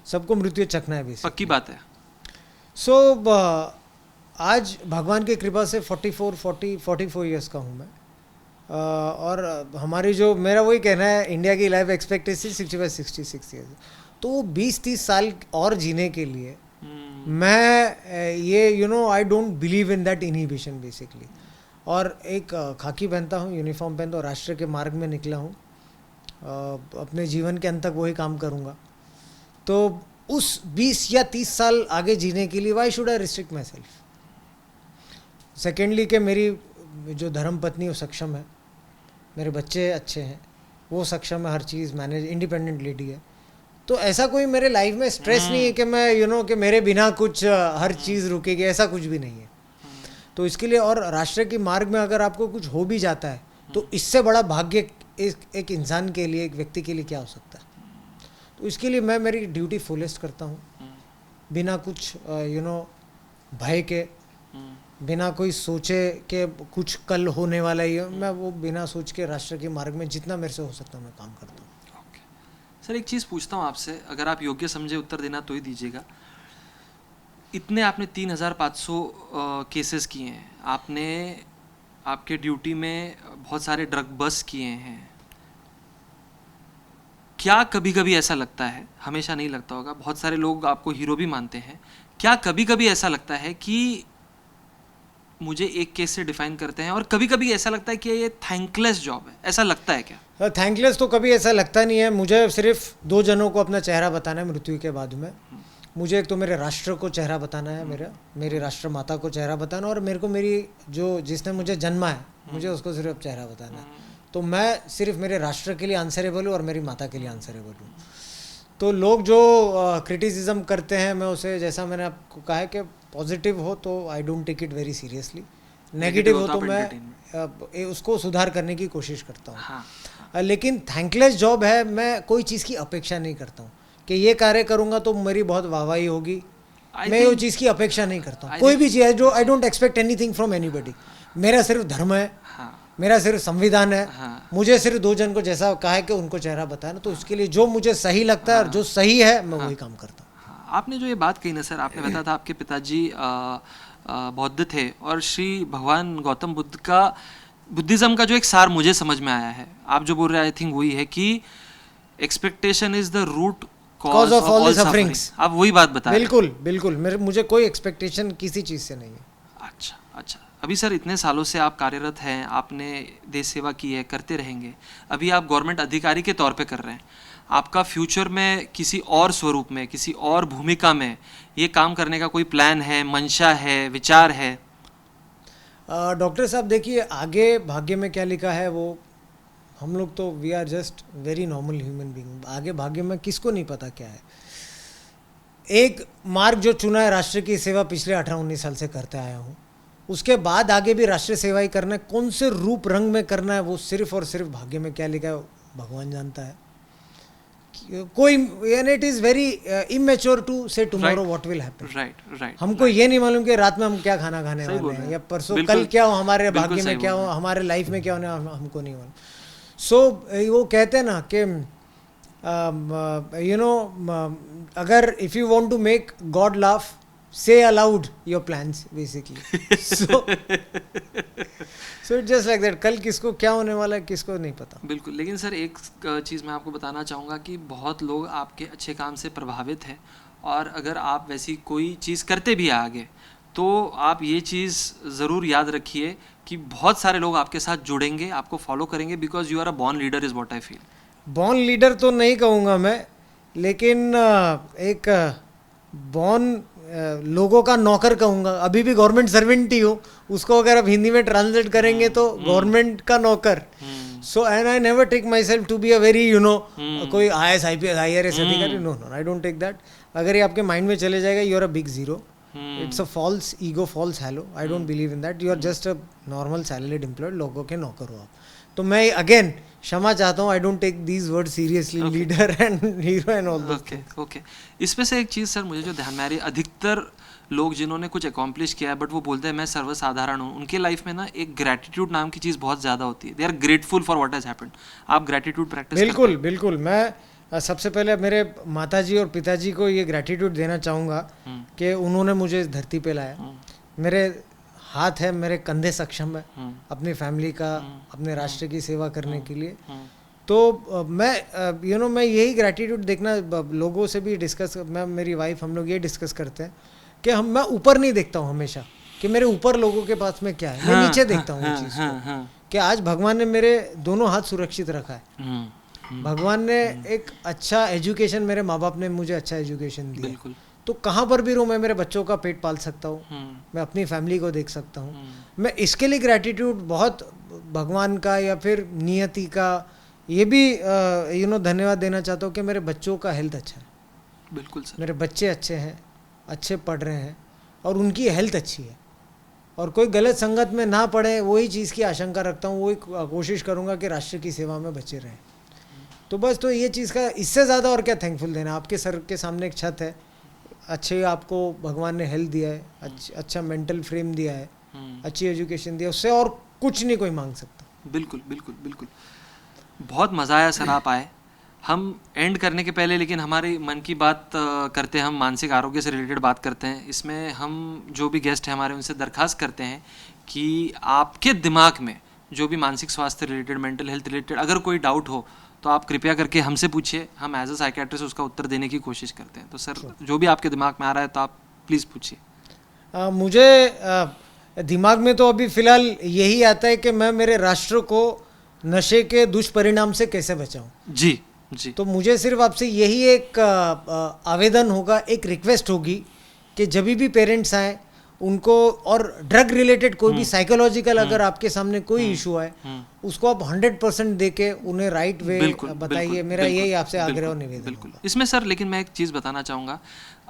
सबको मृत्यु चखना है बेसिकली। पक्की बात है। सो आज भगवान की कृपा से 44 ईयर्स का हूँ मैं, और हमारी जो, मेरा वही कहना है, इंडिया की लाइफ एक्सपेक्टेंसी 65-66 ईयर्स, तो 20-30 साल और जीने के लिए मैं ये आई don't believe in that inhibition basically. और एक खाकी पहनता हूँ, यूनिफॉर्म पहनता हूँ, राष्ट्र के मार्ग में निकला हूँ, अपने जीवन के अंत तक वही काम करूँगा। तो उस 20 या 30 साल आगे जीने के लिए why should I restrict my self? Secondly कि मेरी जो धर्म पत्नी वो सक्षम है, मेरे बच्चे अच्छे हैं, वो सक्षम है, हर चीज़ मैनेज, इंडिपेंडेंट लेडी है, तो ऐसा कोई मेरे लाइफ में स्ट्रेस नहीं है कि मैं कि मेरे बिना कुछ हर चीज़ रुकेगी, ऐसा कुछ भी नहीं है। तो इसके लिए, और राष्ट्र के मार्ग में अगर आपको कुछ हो भी जाता है तो इससे बड़ा भाग्य एक इंसान के लिए, एक व्यक्ति के लिए क्या हो सकता है? तो इसके लिए मैं मेरी ड्यूटी फुलेस्ट करता हूँ, बिना कुछ भय के, बिना कोई सोचे कि कुछ कल होने वाला ही है, मैं वो बिना सोच के राष्ट्र के मार्ग में जितना मेरे से हो सकता है मैं काम करता हूँ। सर एक चीज़ पूछता हूँ आपसे, अगर आप योग्य समझे उत्तर देना तो ही दीजिएगा। इतने आपने 3500 केसेस किए हैं, आपने आपके ड्यूटी में बहुत सारे ड्रग बस्ट किए हैं, क्या कभी कभी ऐसा लगता है, हमेशा नहीं लगता होगा, बहुत सारे लोग आपको हीरो भी मानते हैं, क्या कभी कभी ऐसा लगता है कि मुझे एक केस से डिफाइन करते हैं, और कभी कभी ऐसा लगता है कि ये थैंकलेस जॉब है, ऐसा लगता है क्या? थैंकलेस तो कभी ऐसा लगता नहीं है। मुझे सिर्फ 2 जनों को अपना चेहरा बताना है मृत्यु के बाद में। मुझे एक तो मेरे राष्ट्र को चेहरा बताना है, मेरी राष्ट्र माता को चेहरा बताना, और मेरे को मेरी जिसने मुझे जन्मा है, मुझे उसको सिर्फ चेहरा बताना है। तो मैं सिर्फ मेरे राष्ट्र के लिए आंसरेबल हूँ और मेरी माता के लिए आंसरेबल हूँ। तो लोग जो क्रिटिसिज्म करते हैं, मैं उसे, जैसा मैंने आपको कहा है कि पॉजिटिव हो तो I don't take it very seriously, negative हो तो मैं उसको सुधार करने की कोशिश करता हूँ। हाँ। लेकिन थैंकलेस जॉब है, मैं कोई चीज़ की अपेक्षा नहीं करता हूँ कि ये कार्य करूँगा तो मेरी बहुत वाहवाही होगी, मैं वो चीज़ की अपेक्षा नहीं करता हूँ। कोई भी चीज़ है जो I don't expect anything from anybody. मेरा सिर्फ धर्म है, मेरा सिर्फ संविधान है, मुझे सिर्फ 2 जन को जैसा कहा है कि उनको चेहरा बताना, तो उसके लिए जो मुझे सही लगता है और जो सही है मैं वही काम करता हूँ। आपने जो ये बात कही ना सर, आपने बताया था आपके पिताजी बौद्ध थे, और श्री भगवान गौतम बुद्ध का, बुद्धिज़्म का जो एक सार मुझे समझ में आया है, आप जो बोल रहे हैं आई थिंक वही है कि expectation is the root cause of all sufferings. आप वही बात बता रहे हैं। बिल्कुल बिल्कुल, मुझे कोई एक्सपेक्टेशन किसी चीज़ से नहीं है। अच्छा, अभी सर इतने सालों से आप कार्यरत हैं, आपने देश सेवा की है, करते रहेंगे, अभी आप गवर्नमेंट अधिकारी के तौर पे कर रहे हैं, आपका फ्यूचर में किसी और स्वरूप में, किसी और भूमिका में ये काम करने का कोई प्लान है, मंशा है, विचार है? डॉक्टर साहब देखिए, आगे भाग्य में क्या लिखा है वो हम लोग तो we are just very normal human being, आगे भाग्य में किसको नहीं पता क्या है। एक मार्ग जो चुना है राष्ट्र की सेवा, पिछले 18-19 साल से करते आया हूँ, उसके बाद आगे भी राष्ट्रीय सेवा ही करना है, कौन से रूप रंग में करना है वो सिर्फ और सिर्फ भाग्य में क्या लिखा है भगवान जानता है। कोई, and it is very immature to say tomorrow what will happen. Right. हमको ये नहीं मालूम कि रात में हम क्या खाना खाने वाले हैं, या परसों कल क्या हो, हमारे भाग्य में क्या हो, हमारे लाइफ में क्या होने, हमको नहीं मालूम। सो वो कहते हैं ना कि अगर if you want to make God laugh, say aloud your plans basically. so it's just like that. कल किसको क्या होने वाला है किसको नहीं पता। बिल्कुल, लेकिन सर एक चीज़ मैं आपको बताना चाहूँगा कि बहुत लोग आपके अच्छे काम से प्रभावित हैं, और अगर आप वैसी कोई चीज़ करते भी हैं आगे, तो आप ये चीज़ ज़रूर याद रखिए कि बहुत सारे लोग आपके साथ जुड़ेंगे, आपको फॉलो करेंगे, because you are a born leader is what I feel. Born leader तो नहीं कहूँगा मैं, लेकिन एक बॉर्न लोगों का नौकर कहूँगा। अभी भी गवर्नमेंट सर्वेंट ही हूँ, उसको अगर आप हिंदी में ट्रांसलेट करेंगे तो गवर्नमेंट का नौकर। So and I never take my self to be a very कोई IAS IPS IRS अधिकारी, no, I don't take that. अगर ये आपके माइंड में चले जाएगा, you are a big zero, it's a false ego, false halo. I don't believe in that. You are just a normal salaried employed, लोगों के नौकर हो आप. तो मैं अगेन क्षमा चाहता हूँ. I don't take these word seriously, leader and hero and all those things. Okay. इसमें से एक चीज़ सर मुझे जो ध्यान में आ रही है, अधिकतर लोग जिन्होंने कुछ अकॉम्प्लिश किया है बट वो बोलते हैं मैं सर्वसाधारण हूँ, उनके लाइफ में ना एक ग्रेटिट्यूड नाम की चीज़ बहुत ज़्यादा होती है. They are grateful for what has happened. आप ग्रेटिट्यूड प्रैक्टिस बिल्कुल बिल्कुल. मैं सबसे पहले मेरे माताजी और पिताजी को ये ग्रेटिट्यूड देना चाहूँगा कि उन्होंने मुझे इस धरती पे लाया. मेरे हाथ है, मेरे कंधे सक्षम है अपनी फैमिली का, अपने राष्ट्र की सेवा करने के लिए. तो मैं मैं यही ग्रेटिट्यूड देखना लोगों से भी डिस्कस, मैं मेरी वाइफ हम लोग ये डिस्कस करते हैं कि मैं ऊपर नहीं देखता हूँ हमेशा कि मेरे ऊपर लोगों के पास में क्या है. मैं नीचे देखता हूँ चीज़ को कि आज भगवान ने मेरे दोनों हाथ सुरक्षित रखा है. भगवान ने एक अच्छा एजुकेशन, मेरे माँ बाप ने मुझे अच्छा एजुकेशन दिया. तो कहाँ पर भी रहूँ मैं मेरे बच्चों का पेट पाल सकता हूँ, मैं अपनी फैमिली को देख सकता हूँ. मैं इसके लिए ग्रेटिट्यूड बहुत भगवान का या फिर नियति का ये भी धन्यवाद देना चाहता हूँ कि मेरे बच्चों का हेल्थ अच्छा है. बिल्कुल सर. मेरे बच्चे अच्छे हैं, अच्छे पढ़ रहे हैं और उनकी हेल्थ अच्छी है और कोई गलत संगत में ना पड़े, वही चीज़ की आशंका रखता हूँ. वही कोशिश करूँगा कि राष्ट्र की सेवा में बचे रहें. तो बस तो ये चीज़ का इससे ज़्यादा और क्या थैंकफुल देना. आपके सर के सामने एक छत है, अच्छे आपको भगवान ने हेल्थ दिया है, अच्छा मेंटल फ्रेम दिया है, अच्छी एजुकेशन दिया, उससे और कुछ नहीं कोई मांग सकता. बिल्कुल बिल्कुल बिल्कुल. बहुत मज़ा आया सर आप आए. हम एंड करने के पहले लेकिन हमारी मन की बात करते हैं, हम मानसिक आरोग्य से रिलेटेड बात करते हैं. इसमें हम जो भी गेस्ट हैं हमारे उनसे दरख्वास्त करते हैं कि आपके दिमाग में जो भी मानसिक स्वास्थ्य रिलेटेड, मेंटल हेल्थ रिलेटेड अगर कोई डाउट हो तो आप कृपया करके हमसे पूछिए. हम एज अ साइकियाट्रिस्ट उसका उत्तर देने की कोशिश करते हैं. तो सर जो भी आपके दिमाग में आ रहा है तो आप प्लीज़ पूछिए. मुझे दिमाग में तो अभी फ़िलहाल यही आता है कि मैं मेरे राष्ट्र को नशे के दुष्परिणाम से कैसे बचाऊं. जी जी. तो मुझे सिर्फ आपसे यही एक आवेदन होगा, एक रिक्वेस्ट होगी कि जब भी पेरेंट्स आए उनको, और ड्रग रिलेटेड कोई भी साइकोलॉजिकल अगर आपके सामने कोई इशू आए उसको आप 100% देके उन्हें राइट वे बताइए. मेरा यही आपसे आग्रह और निवेदन होगा. इसमें सर लेकिन मैं एक चीज़ बताना चाहूँगा,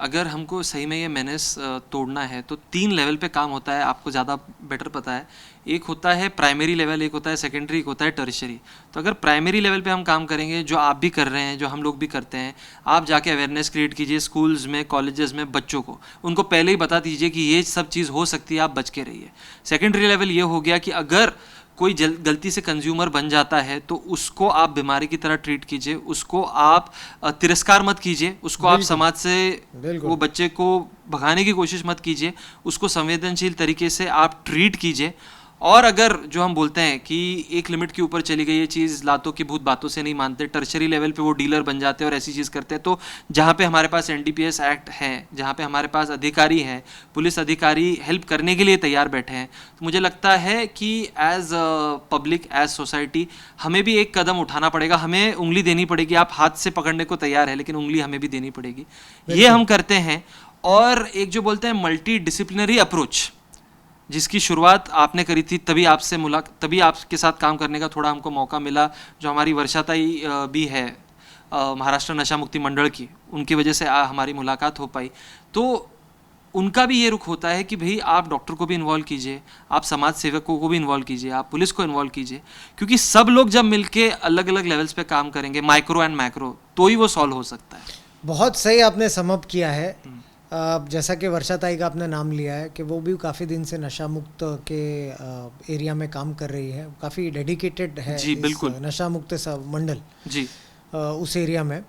अगर हमको सही में ये मेनेस तोड़ना है तो 3 लेवल पे काम होता है. आपको ज़्यादा बेटर पता है. एक होता है प्राइमरी लेवल, एक होता है सेकेंडरी, एक होता है टर्शियरी. तो अगर प्राइमरी लेवल पे हम काम करेंगे, जो आप भी कर रहे हैं, जो हम लोग भी करते हैं, आप जाके अवेयरनेस क्रिएट कीजिए स्कूल्स में, कॉलेजेस में बच्चों को. उनको पहले ही बता दीजिए कि ये सब चीज़ हो सकती है, आप बच के रहिए. सेकेंडरी लेवल ये हो गया कि अगर कोई गलती से कंज्यूमर बन जाता है तो उसको आप बीमारी की तरह ट्रीट कीजिए, उसको आप तिरस्कार मत कीजिए, उसको आप समाज से वो बच्चे को भगाने की कोशिश मत कीजिए, उसको संवेदनशील तरीके से आप ट्रीट कीजिए. और अगर जो हम बोलते हैं कि एक लिमिट के ऊपर चली गई ये चीज़, लातों की भूत बातों से नहीं मानते, टर्शरी लेवल पे वो डीलर बन जाते हैं और ऐसी चीज़ करते हैं. तो जहाँ पे हमारे पास NDPS एक्ट है, जहाँ पे हमारे पास अधिकारी हैं, पुलिस अधिकारी हेल्प करने के लिए तैयार बैठे हैं, तो मुझे लगता है कि एज पब्लिक, एज सोसाइटी हमें भी एक कदम उठाना पड़ेगा. हमें उंगली देनी पड़ेगी. आप हाथ से पकड़ने को तैयार है लेकिन उंगली हमें भी देनी पड़ेगी. ये हम करते हैं. और एक जो बोलते हैं मल्टी डिसिप्लिनरी अप्रोच, जिसकी शुरुआत आपने करी थी, तभी आपके साथ काम करने का थोड़ा हमको मौका मिला. जो हमारी वर्षाताई भी है महाराष्ट्र नशा मुक्ति मंडल की, उनकी वजह से हमारी मुलाकात हो पाई. तो उनका भी ये रुख होता है कि भाई आप डॉक्टर को भी इन्वॉल्व कीजिए, आप समाज सेवकों को भी इन्वॉल्व कीजिए, आप पुलिस को इन्वॉल्व कीजिए, क्योंकि सब लोग जब मिलके अलग अलग लेवल्स पे काम करेंगे, माइक्रो एंड मैक्रो, तो ही वो सॉल्व हो सकता है. बहुत सही आपने सम अप किया है. जैसा कि वर्षाताई का आपने नाम लिया है कि वो भी काफ़ी दिन से नशा मुक्त के एरिया में काम कर रही है, काफ़ी डेडिकेटेड है जी, बिल्कुल. नशा मुक्त मंडल जी उस एरिया में.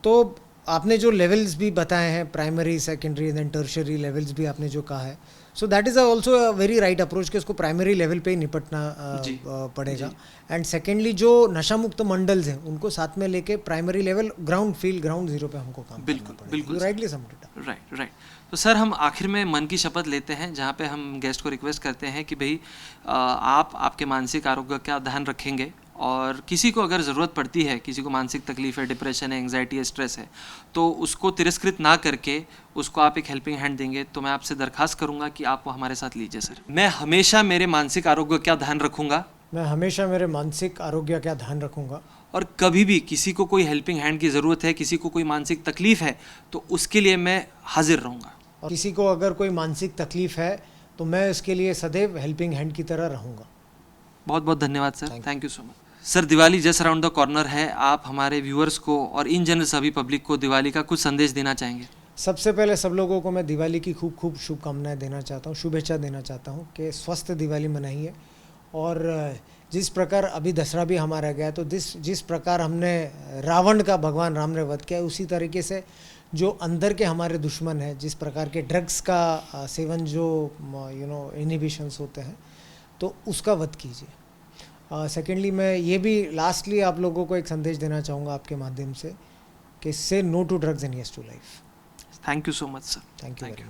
तो आपने जो लेवल्स भी बताए हैं, primary, secondary and tertiary levels भी आपने जो कहा है, so that is also a very right approach कि उसको प्राइमरी लेवल पे ही निपटना पड़ेगा. एंड सेकेंडली जो नशा मुक्त मंडल्स हैं उनको साथ में लेके प्राइमरी लेवल, ग्राउंड जीरो पे हमको काम करना पड़ेगा. बिल्कुल राइटली समझा. राइट. तो सर हम आखिर में मन की शपथ लेते हैं, जहाँ पे हम गेस्ट को रिक्वेस्ट करते हैं कि भाई आप आपके मानसिक आरोग्य का ध्यान रखेंगे, और किसी को अगर ज़रूरत पड़ती है, किसी को मानसिक तकलीफ है, डिप्रेशन है, एंग्जाइटी है, स्ट्रेस है, तो उसको तिरस्कृत ना करके उसको आप एक हेल्पिंग हैंड देंगे. तो मैं आपसे दरख्वास्त करूंगा कि आप वो हमारे साथ लीजिए. सर मैं हमेशा मेरे मानसिक आरोग्य का ध्यान रखूंगा. मैं हमेशा मेरे मानसिक आरोग्य का ध्यान रखूंगा. और कभी भी किसी को कोई हेल्पिंग हैंड की ज़रूरत है, किसी को कोई मानसिक तकलीफ है, तो उसके लिए मैं हाजिर रहूँगा. और किसी को अगर कोई मानसिक तकलीफ है तो मैं उसके लिए सदैव हेल्पिंग हैंड की तरह रहूँगा। बहुत बहुत धन्यवाद sir, thank you so much. Sir, Diwali just around the corner है, आप हमारे व्यूअर्स को और इन जनरल सभी पब्लिक को दिवाली का कुछ संदेश देना चाहेंगे? सबसे पहले सब लोगों को मैं दिवाली की खूब खूब शुभकामनाएं देना चाहता हूँ, शुभेच्छा देना चाहता हूँ कि स्वस्थ दिवाली मनाइए। और जिस प्रकार अभी दसरा भी हमारा गया, तो जिस प्रकार हमने रावण का भगवान राम ने वध किया, उसी तरीके से जो अंदर के हमारे दुश्मन हैं, जिस प्रकार के ड्रग्स का सेवन जो इनहिबिशंस होते हैं, तो उसका वध कीजिए। सेकेंडली मैं ये भी लास्टली आप लोगों को एक संदेश देना चाहूँगा आपके माध्यम से कि से no to drugs and yes to life. Thank you so much sir, thank you.